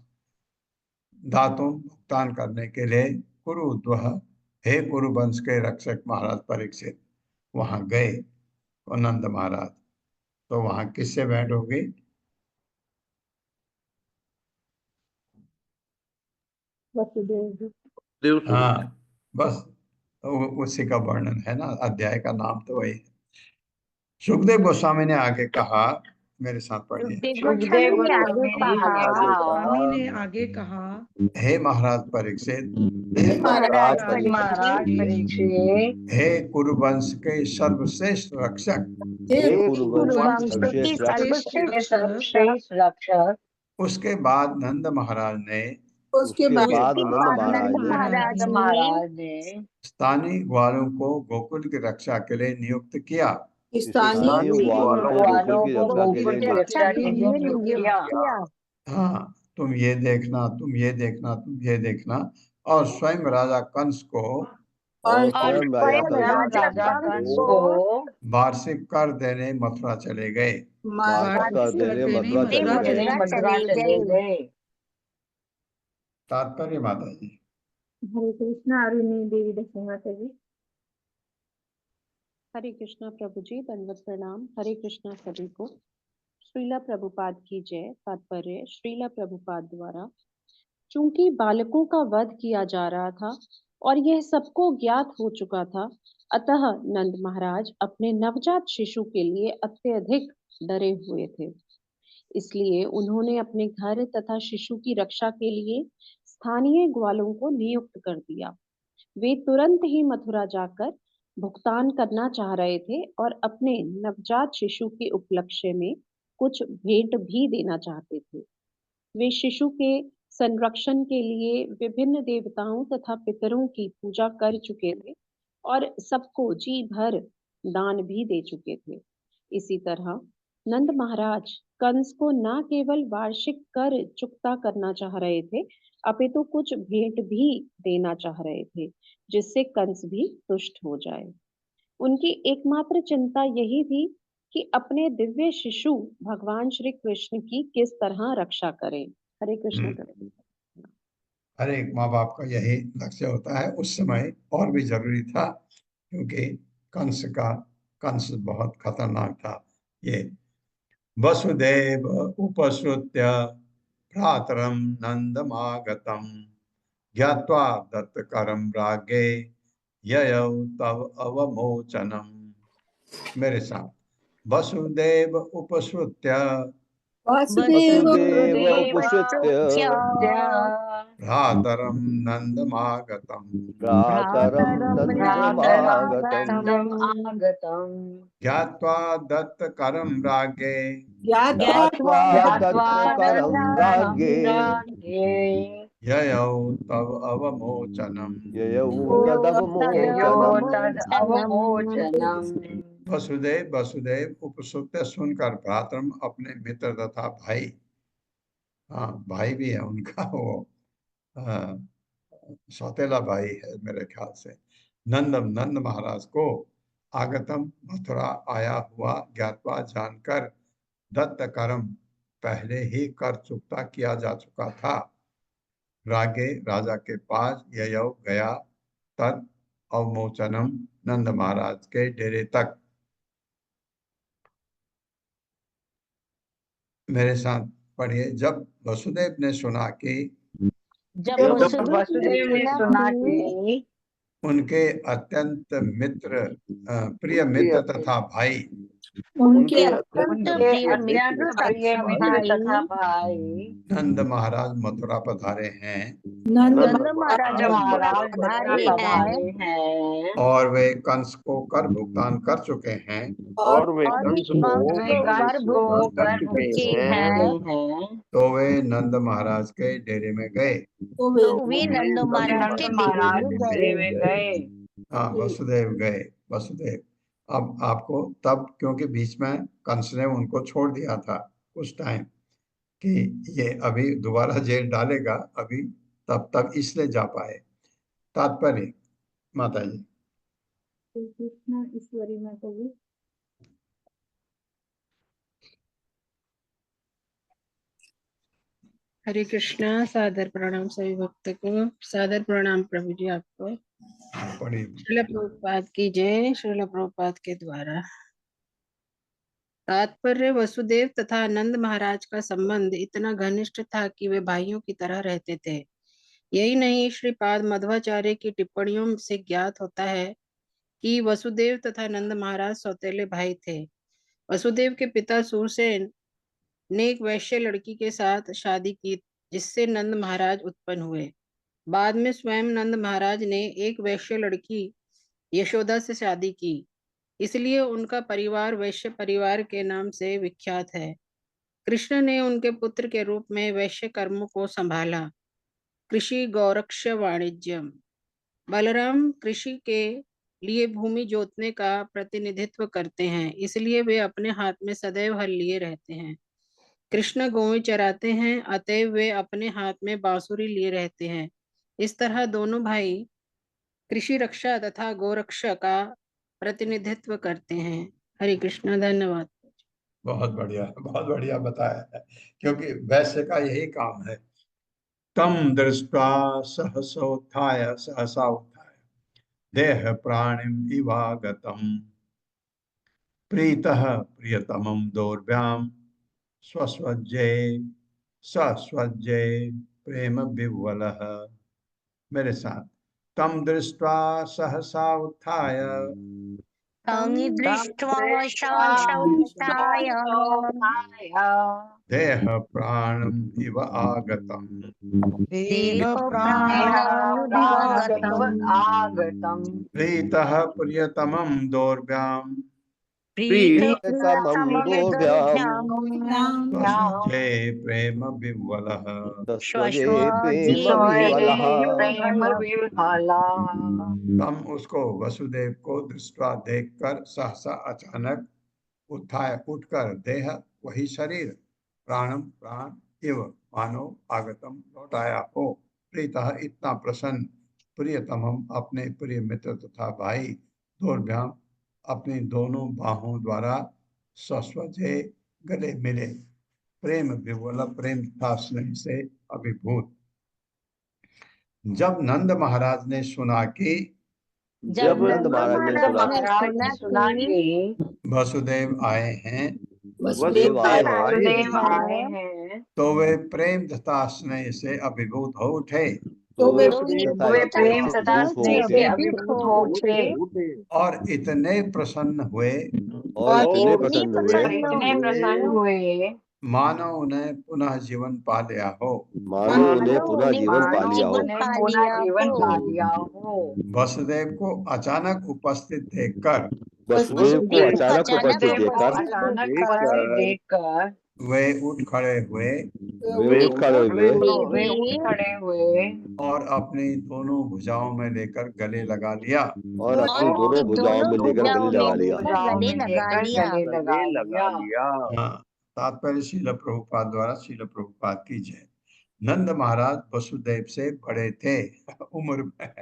दातों भुगतान करने के लिए कुरुद्वह, हे कुरुवंश के रक्षक महाराज परीक्षित वहां गए। और नंद महाराज तो वहां किससे भेंट हो गई? देव से। हाँ, बस उसी का वर्णन है ना, अध्याय का नाम तो वही है। सुखदेव गोस्वामी ने आगे कहा, मेरे साथ पढ़िए। सुखदेव गोस्वामी ने आगे स्वामी कहा, ने आगे कहा, हे महाराज परीक्षित, हे महाराज परीक्षित, हे कुरुवंश के सर्वश्रेष्ठ रक्षक, हे हे कुरुवंश कुरुवंश सर्वश्रेष्ठ के रक्षक, सर्वश्रेष्ठ रक्षक। उसके बाद नंद महाराज ने उसके बाद नंद महाराज ने स्थानीय ग्वालों को गोकुल की रक्षा के लिए नियुक्त किया। स्थानीय ग्वालों को गोकुल की रक्षा के लिए नियुक्त रक्षा के लिए नियुक्त किया। हाँ, तुम ये देखना, तुम ये देखना, तुम ये देखना। और स्वयं राजा कंस को और स्वयं राजा कंस को वार्षिक कर देने मथुरा चले गए। वार्षिक कर देने मथुरा चले गए। तात्पर्य माता जी। हरे कृष्णा। अरुणी देवी दक्षिण माता जी। हरे कृष्णा प्रभु जी, दंडवत प्रणाम। हरे कृष्णा सभी को। श्रीला प्रभुपाद की जय। तात्पर्य, श्रीला प्रभुपाद द्वारा चूंकि बालकों का वध किया जा रहा था और यह सबको ज्ञात हो चुका था, अतः नंद महाराज अपने नवजात शिशु के लिए अत्यधिक डरे हुए थे। इसलिए उन्होंने अपने घर तथा शिशु की रक्षा के लिए स्थानीय ग्वालों को नियुक्त कर दिया। वे तुरंत ही मथुरा जाकर भुगतान करना चाह रहे थे और अपने नवजात शिशु के उपलक्ष्य में कुछ भेंट भी देना चाहते थे। वे शिशु के संरक्षण के लिए विभिन्न देवताओं तथा पितरों की पूजा कर चुके थे और सबको जी भर दान भी दे चुके थे। इसी तरह नंद महाराज कंस को न केवल वार्षिक कर चुकता करना चाह रहे थे, अपितु कुछ भेंट भी देना चाह रहे थे, जिससे कंस भी तुष्ट हो जाए। उनकी एकमात्र चिंता यही थी कि अपने दिव्य शिशु भगवान श्री कृष्ण की किस तरह रक्षा करें। हरे कृष्ण। हर एक माँ बाप का यही लक्ष्य होता है। उस समय और भी जरूरी था, क्योंकि कंस बहुत खतरनाक था। ये वसुदेव उपसृत्य भ्रातरम नंदमागतम ज्ञात्वा दत्तकरम रागे ययौ तव अवमोचनम। मेरे साथ, वसुदेव उपसृत्य भ्रातरम नंदमागतम ज्ञात्वा दत्तकरम रागे ययौ तव अवमोचनम। वसुदेव उपसुत्य सुनकर भ्रातरम अपने मित्र तथा भाई, हाँ भाई भी है उनका, वो सौतेला भाई है मेरे ख्याल से, नंद महाराज को आगतम मथुरा आया हुआ ज्ञातवा जानकर दत्त कर्म पहले ही कर चुकता किया जा चुका था। रागे राजा के पास ययौ गया, तद अवमोचनम नंद महाराज के डेरे तक। मेरे साथ पढ़िए। जब वसुदेव ने सुना कि उनके अत्यंत प्रिय मित्र तथा भाई, उनके अत्यंत प्रिय मित्र तथा भाई नंद महाराज मथुरा पधारे हैं, नंद महाराज पधारे हैं और वे कंस को कर भुगतान कर चुके हैं, और वे कंस को कर चुके हैं, तो वे नंद महाराज के डेरे में गए। नंद महाराज के डेरे में गए। हाँ, वसुदेव गए। वसुदेव अब आपको, तब क्योंकि बीच में कंस ने उनको छोड़ दिया था कुछ टाइम, कि ये अभी दोबारा जेल डालेगा, अभी तब तक इसलिए जा पाए। तात्पर्य माता जी। कृष्ण ईश्वरी माता जी। हरे कृष्णा। सादर प्रणाम सभी भक्त को। सादर प्रणाम प्रभु जी आपको। श्रील प्रभुपाद की जय। श्रील प्रभुपाद के द्वारा तात्पर्य, वसुदेव तथा आनंद महाराज का संबंध इतना घनिष्ठ था कि वे भाइयों की तरह रहते थे। यही नहीं, श्रीपाद मध्वाचार्य की टिप्पणियों से ज्ञात होता है कि वसुदेव तथा नंद महाराज सौतेले भाई थे। वसुदेव के पिता सूरसेन ने एक वैश्य लड़की के साथ शादी की, जिससे नंद महाराज उत्पन्न हुए। बाद में स्वयं नंद महाराज ने एक वैश्य लड़की यशोदा से शादी की, इसलिए उनका परिवार वैश्य परिवार के नाम से विख्यात है। कृष्ण ने उनके पुत्र के रूप में वैश्य कर्मों को संभाला। कृषि, गौरक्ष, वाणिज्यम। बलराम कृषि के लिए भूमि जोतने का प्रतिनिधित्व करते हैं, इसलिए वे अपने हाथ में सदैव हल लिए रहते हैं। कृष्ण गौएं चराते हैं, अतएव वे अपने हाथ में बांसुरी लिए रहते हैं। इस तरह दोनों भाई कृषि रक्षा तथा गोरक्षा का प्रतिनिधित्व करते हैं। हरे कृष्ण। धन्यवाद। बहुत बढ़िया बताया है, क्योंकि वैश्य का यही काम है। तम दृष्ट्वा सहसा उत्थाय देह प्राणिम इवागतम प्रीतः प्रियतमं दौर्भ्याम सस्वज्ये प्रेम विह्वलः। मेरे साथ। तम दृष्ट्वा सहसा उत्थाय तं दृष्ट्वा साक्षात्थाय देह प्राणम इव आगतम देह प्राणानुदिवागतम् प्रीतः प्रियतमं दौर्भ्याम प्रीतमं दोर्भ्याम् स्वसुजे प्रेम विह्वलः। तस्वजे प्रेम विह्वलः। तम उसको वसुदेव को दृष्टवा देखकर सहसा अचानक उत्थाय उठकर देह वही शरीर प्राणम प्राण इव मानो आगतम लौट आया हो। प्रीतः इतना प्रसन्न प्रियतमम अपने प्रिय मित्र तथा भाई दोर्भ्याम अपनी दोनों बाहों द्वारा सस्वजे गले मिले प्रेम विह्वल प्रेम था स्नेह से अभिभूत। जब नंद महाराज ने सुना कि जब नंद महाराज ने सुना कि वसुदेव आए हैं वसुदेव आए हैं तो वे प्रेम तथा स्नेह से अभिभूत हो उठे। तो वे प्रेम तथा स्नेह से अभिभूत हो उठे और इतने प्रसन्न हुए और इतने प्रसन्न हुए मानो उन्हें पुनः जीवन पा लिया हो। मानो उन्हें पुनः जीवन पा लिया हो। वसुदेव को अचानक उपस्थित देखकर वसुदेव को अचानक उपस्थित देखकर वे उठ खड़े हुए और अपनी दोनों भुजाओं में लेकर गले लगा लिया हाँ, तात्पर्य शील प्रभुपाद द्वारा। शील प्रभुपाद की जय। नंद महाराज वसुदेव से बड़े थे उम्र में,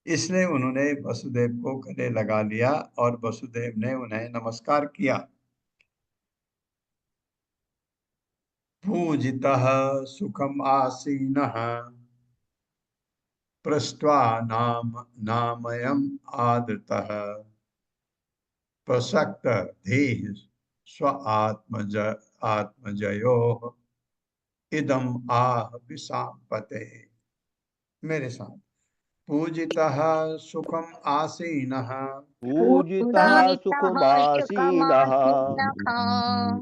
इसलिए उन्होंने वसुदेव को गले लगा लिया और वसुदेव ने उन्हें नमस्कार किया। पूजितः सुखम आसीनः पृष्ट्वा नामयम् आदृतः प्रसक्त धीः स्व आत्मजयोः इदम आह विशाम्पते। मेरे साथ। पूजितः सुखम आसीनः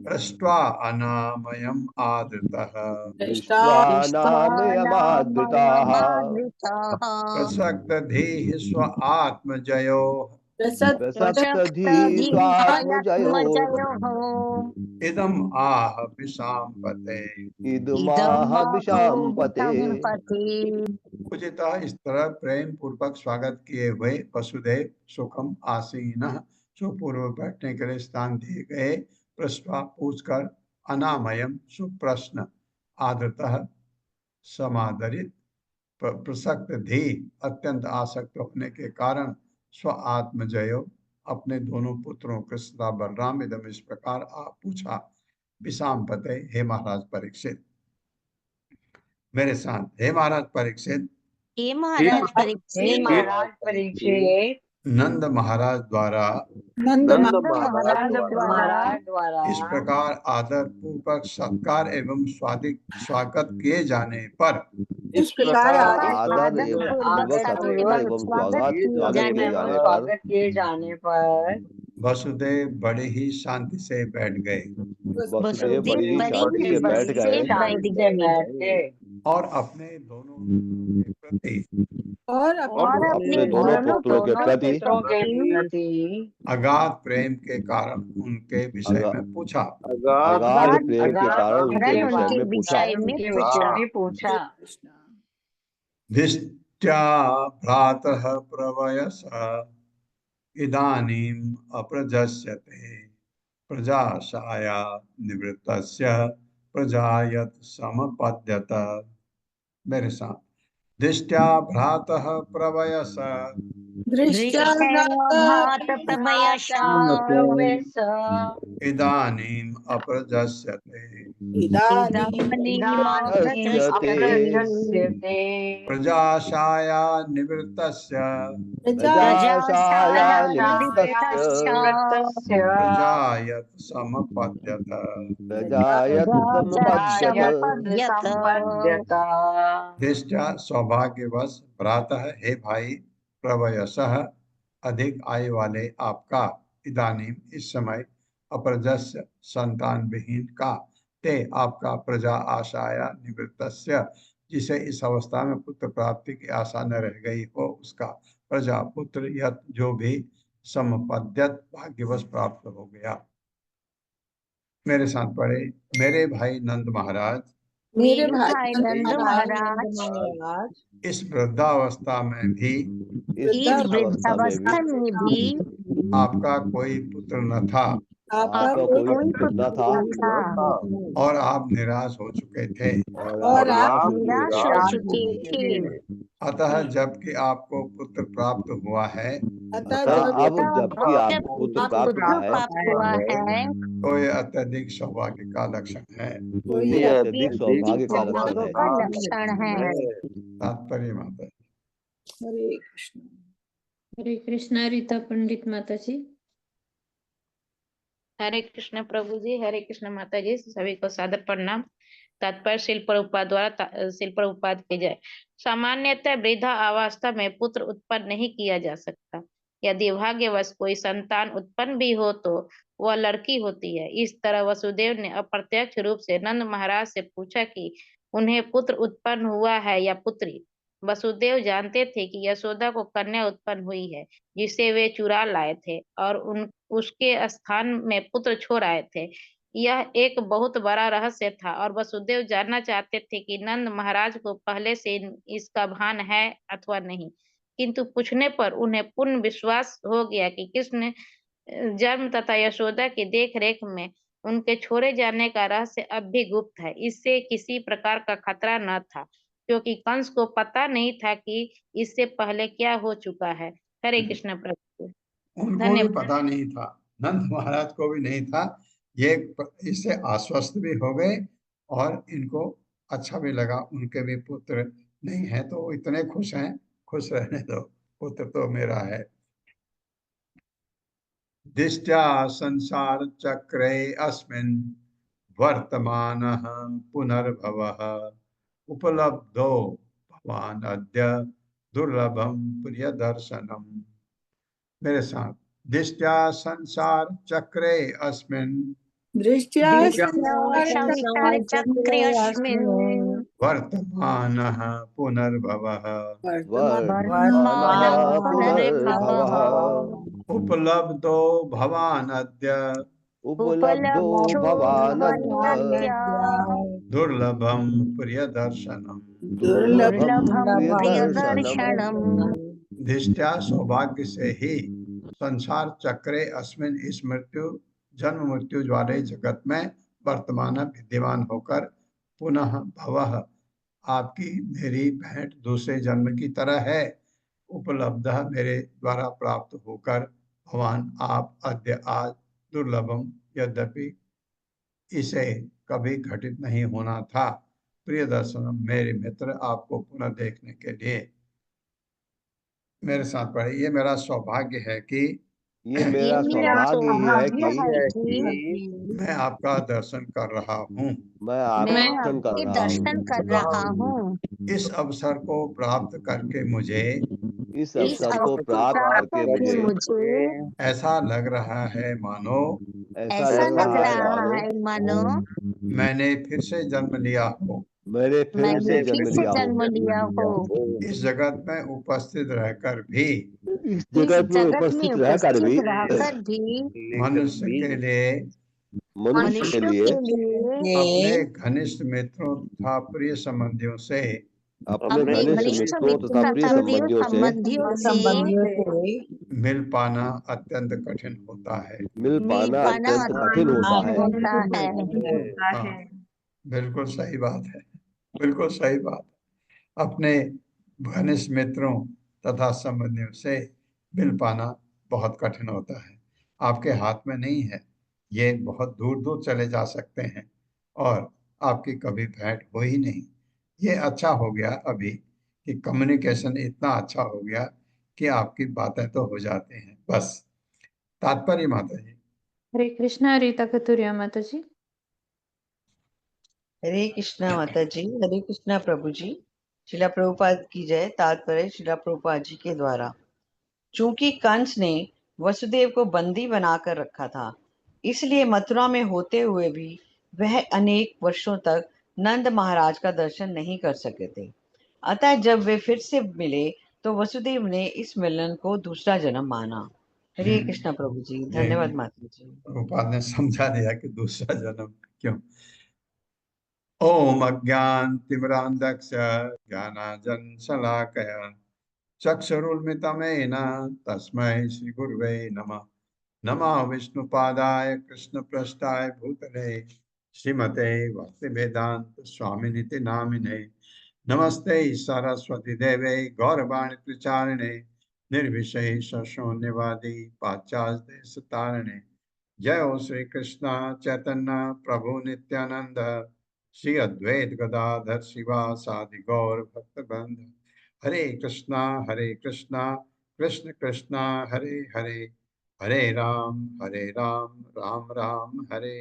पृष्ट्वा अनामयम् आदृतः प्रसक्त धीः स्व आत्मजयोः इदम आह विशाम्पते। पूजितः इस तरह प्रेम पूर्वक स्वागत किए हुए वसुदेव सुखम आसीनः जो पूर्व बैठने के लिए स्थान दिए गए पृष्ठवा पूछकर अनामयम सुप्रश्न आदतः समादरित प्रसक्त धी अत्यंत आसक्त होने के कारण स्व आत्मजयो अपने दोनों पुत्रों कृष्ण तथा बलराम इदम इस प्रकार पूछा। विषाम पते, हे महाराज परीक्षित। मेरे साथ, हे महाराज परीक्षित, हे महाराज परीक्षित, नंद महाराज द्वारा इस प्रकार आदर पूर्वक सत्कार एवं स्वागत किए जाने पर इस प्रकार आदर पूर्वक सत्कार एवं स्वागत किए जाने पर वसुदेव बड़े ही शांति से बैठ गए। वसुदेव बड़ी ही शांति से बैठ गए और अपने दोनों पुत्रों के प्रति अगाध प्रेम के कारण उनके विषय में पूछा। अगाध प्रेम के कारण उनके विषय में पूछा। दिष्ट्या भ्रातः प्रवयस इदानीम अप्रजस्यते प्रजाशाया निवृत्तस्य प्रजायत समपद्यत। मेरे साथ, दिष्ट्या भ्रातः प्रवयस इदानीम अप्रजस्यते प्रजाशाया निवृत्तस्य प्रजायत समपद्यत। दिष्ट्या सौभाग्यवश भ्रातः, हे भाई, प्रवयसः अधिक आयु वाले आपका, इदानीम इस समय, अप्रजस्य संतान विहीन का, ते आपका, प्रजा आशाया निवृत्तस्य जिसे इस अवस्था में पुत्र प्राप्ति की आशा न रह गई हो उसका, प्रजा पुत्र यत जो भी समपद्यत भाग्यवश प्राप्त हो गया। मेरे साथ पढ़े, मेरे भाई नंद महाराज इस वृद्धावस्था में भी आपका कोई पुत्र न था और आप निराश हो चुके थे। अतः जबकि आपको पुत्र प्राप्त हुआ है, अब जबकि आपको पुत्र प्राप्त हुआ है, तो ये अत्यधिक सौभाग्य का लक्षण है। अत्यधिक सौभाग्य का लक्षण है। तात्पर्य माता। हरे कृष्णा रीता पंडित माता जी। हरे कृष्ण प्रभु जी, हरे कृष्ण माता जी, सभी को सादर प्रणाम। तात्पर्य श्रील प्रभुपाद द्वारा श्रील प्रभुपाद की जय। सामान्यतः वृद्धा अवस्था में पुत्र उत्पन्न नहीं किया जा सकता। यदि भाग्यवश कोई संतान उत्पन्न भी हो तो वह लड़की होती है। इस तरह वसुदेव ने अप्रत्यक्ष रूप से नंद महाराज से पूछा कि उन्हें पुत्र उत्पन्न हुआ है या पुत्री। वसुदेव जानते थे कि यशोदा को कन्या उत्पन्न हुई है जिसे वे चुरा लाए थे और उसके स्थान में पुत्र छोड़ आए थे। यह एक बहुत बड़ा रहस्य था और वसुदेव जानना चाहते थे कि नंद महाराज को पहले से इसका भान है अथवा नहीं। किंतु पूछने पर उन्हें पूर्ण विश्वास हो गया कि कृष्ण जन्म तथा यशोदा की देख रेख में उनके छोड़े जाने का रहस्य अब भी गुप्त है। इससे किसी प्रकार का खतरा न था क्योंकि कंस को पता नहीं था कि इससे पहले क्या हो चुका है। हरे कृष्ण प्रभु। उनको भी पता नहीं था, नंद महाराज को भी नहीं था। ये इससे आश्वस्त भी हो गए और इनको अच्छा भी लगा, उनके भी पुत्र नहीं है तो इतने खुश हैं। खुश रहने दो, पुत्र तो मेरा है। दिष्ट्या संसार चक्रे अस्मिन् वर्तमानः पुनर्भवः उपलब्धो भवान अद्य दुर्लभम प्रिय दर्शनम। मेरे साथ, दिष्ट्या संसार चक्रे अस्मिन् वर्तमानः पुनर्भवः उपलब्धो भवान अद्य दुर्लभम प्रिय दर्शनम। दिष्ट्या सौभाग्य से ही संसार चक्रे अस्मिन इस मृत्यु जन्म मृत्यु वाले जगत में वर्तमान विद्यमान होकर पुनः भवः आपकी मेरी भेंट दूसरे जन्म की तरह है, उपलब्ध मेरे द्वारा प्राप्त होकर भगवान आप अद्य आज दुर्लभम, यद्यपि इसे कभी घटित नहीं होना था। प्रिय दर्शनम, मेरे मित्र, आपको पुनः देखने के लिए मेरे साथ पढ़े। ये मेरा सौभाग्य है कि ये मेरा सौभाग्य है कि मैं आपका दर्शन कर रहा हूँ। मैं आपका दर्शन कर रहा हूँ। इस अवसर को प्राप्त करके मुझे इस अवसर को प्राप्त करके मुझे ऐसा लग रहा है मानो ऐसा लग रहा है मानो मैंने फिर से जन्म लिया हो। मैंने फिर से जन्म लिया हो। इस जगत में उपस्थित रहकर भी इस जगत में उपस्थित रहकर भी मनुष्य के लिए अपने घनिष्ठ मित्रों तथा प्रिय संबंधियों से अपने घनिष्ठ मित्रों तथा प्रिय संबंधियों से मिल पाना अत्यंत कठिन होता है। मिल पाना अत्यंत कठिन होता है। हाँ, बिल्कुल सही बात है, बिल्कुल सही बात। अपने घनिष्ठ मित्रों तथा संबंधियों से मिल पाना बहुत कठिन होता है। आपके हाथ में नहीं है, ये बहुत दूर दूर चले जा सकते हैं और आपकी कभी भेंट हो ही नहीं। ये अच्छा हो गया अभी कि कम्युनिकेशन इतना अच्छा हो गया कि आपकी बातें तो हो जाती हैं। बस तात्पर्य माता जी। हरे कृष्णा। रीता कतुरिया माता जी। हरे कृष्णा माता जी। हरे कृष्णा प्रभु जी। शिला प्रभुपाद की जय। तात्पर्य शिला प्रभुपाद जी के द्वारा। चूंकि कंस ने वसुदेव को बंदी बनाकर रखा था, इसलिए मथुरा में होते हुए भी वह अनेक वर्षों तक नंद महाराज का दर्शन नहीं कर सके थे। अतः जब वे फिर से मिले तो वसुदेव ने इस मिलन को दूसरा जन्म माना। हरे कृष्णा प्रभु जी। धन्यवाद माता जी। प्रभुपाद ने समझा दिया कि दूसरा जन्म क्यों। ओम अज्ञानतिमिरान्धस्य ज्ञानाञ्जनशलाकया चक्षुरुन्मिलितं तस्मै श्रीगुरुवे नमः। नमः विष्णुपादाय कृष्णप्रेष्ठाय भूतले श्रीमते भक्तिवेदांत स्वामिनिति नामिने। नमस्ते सरस्वती देवे गौरवाणी प्रचारिणे निर्विशेष शून्यवादी पाश्चात्य देशतारिणे। जय हो श्री कृष्ण चैतन्य प्रभु नित्यानंद श्री अद्वैत गदाधर शिवासादि गौर भक्तवृंद। हरे कृष्णा कृष्ण कृष्णा हरे हरे, हरे राम राम राम हरे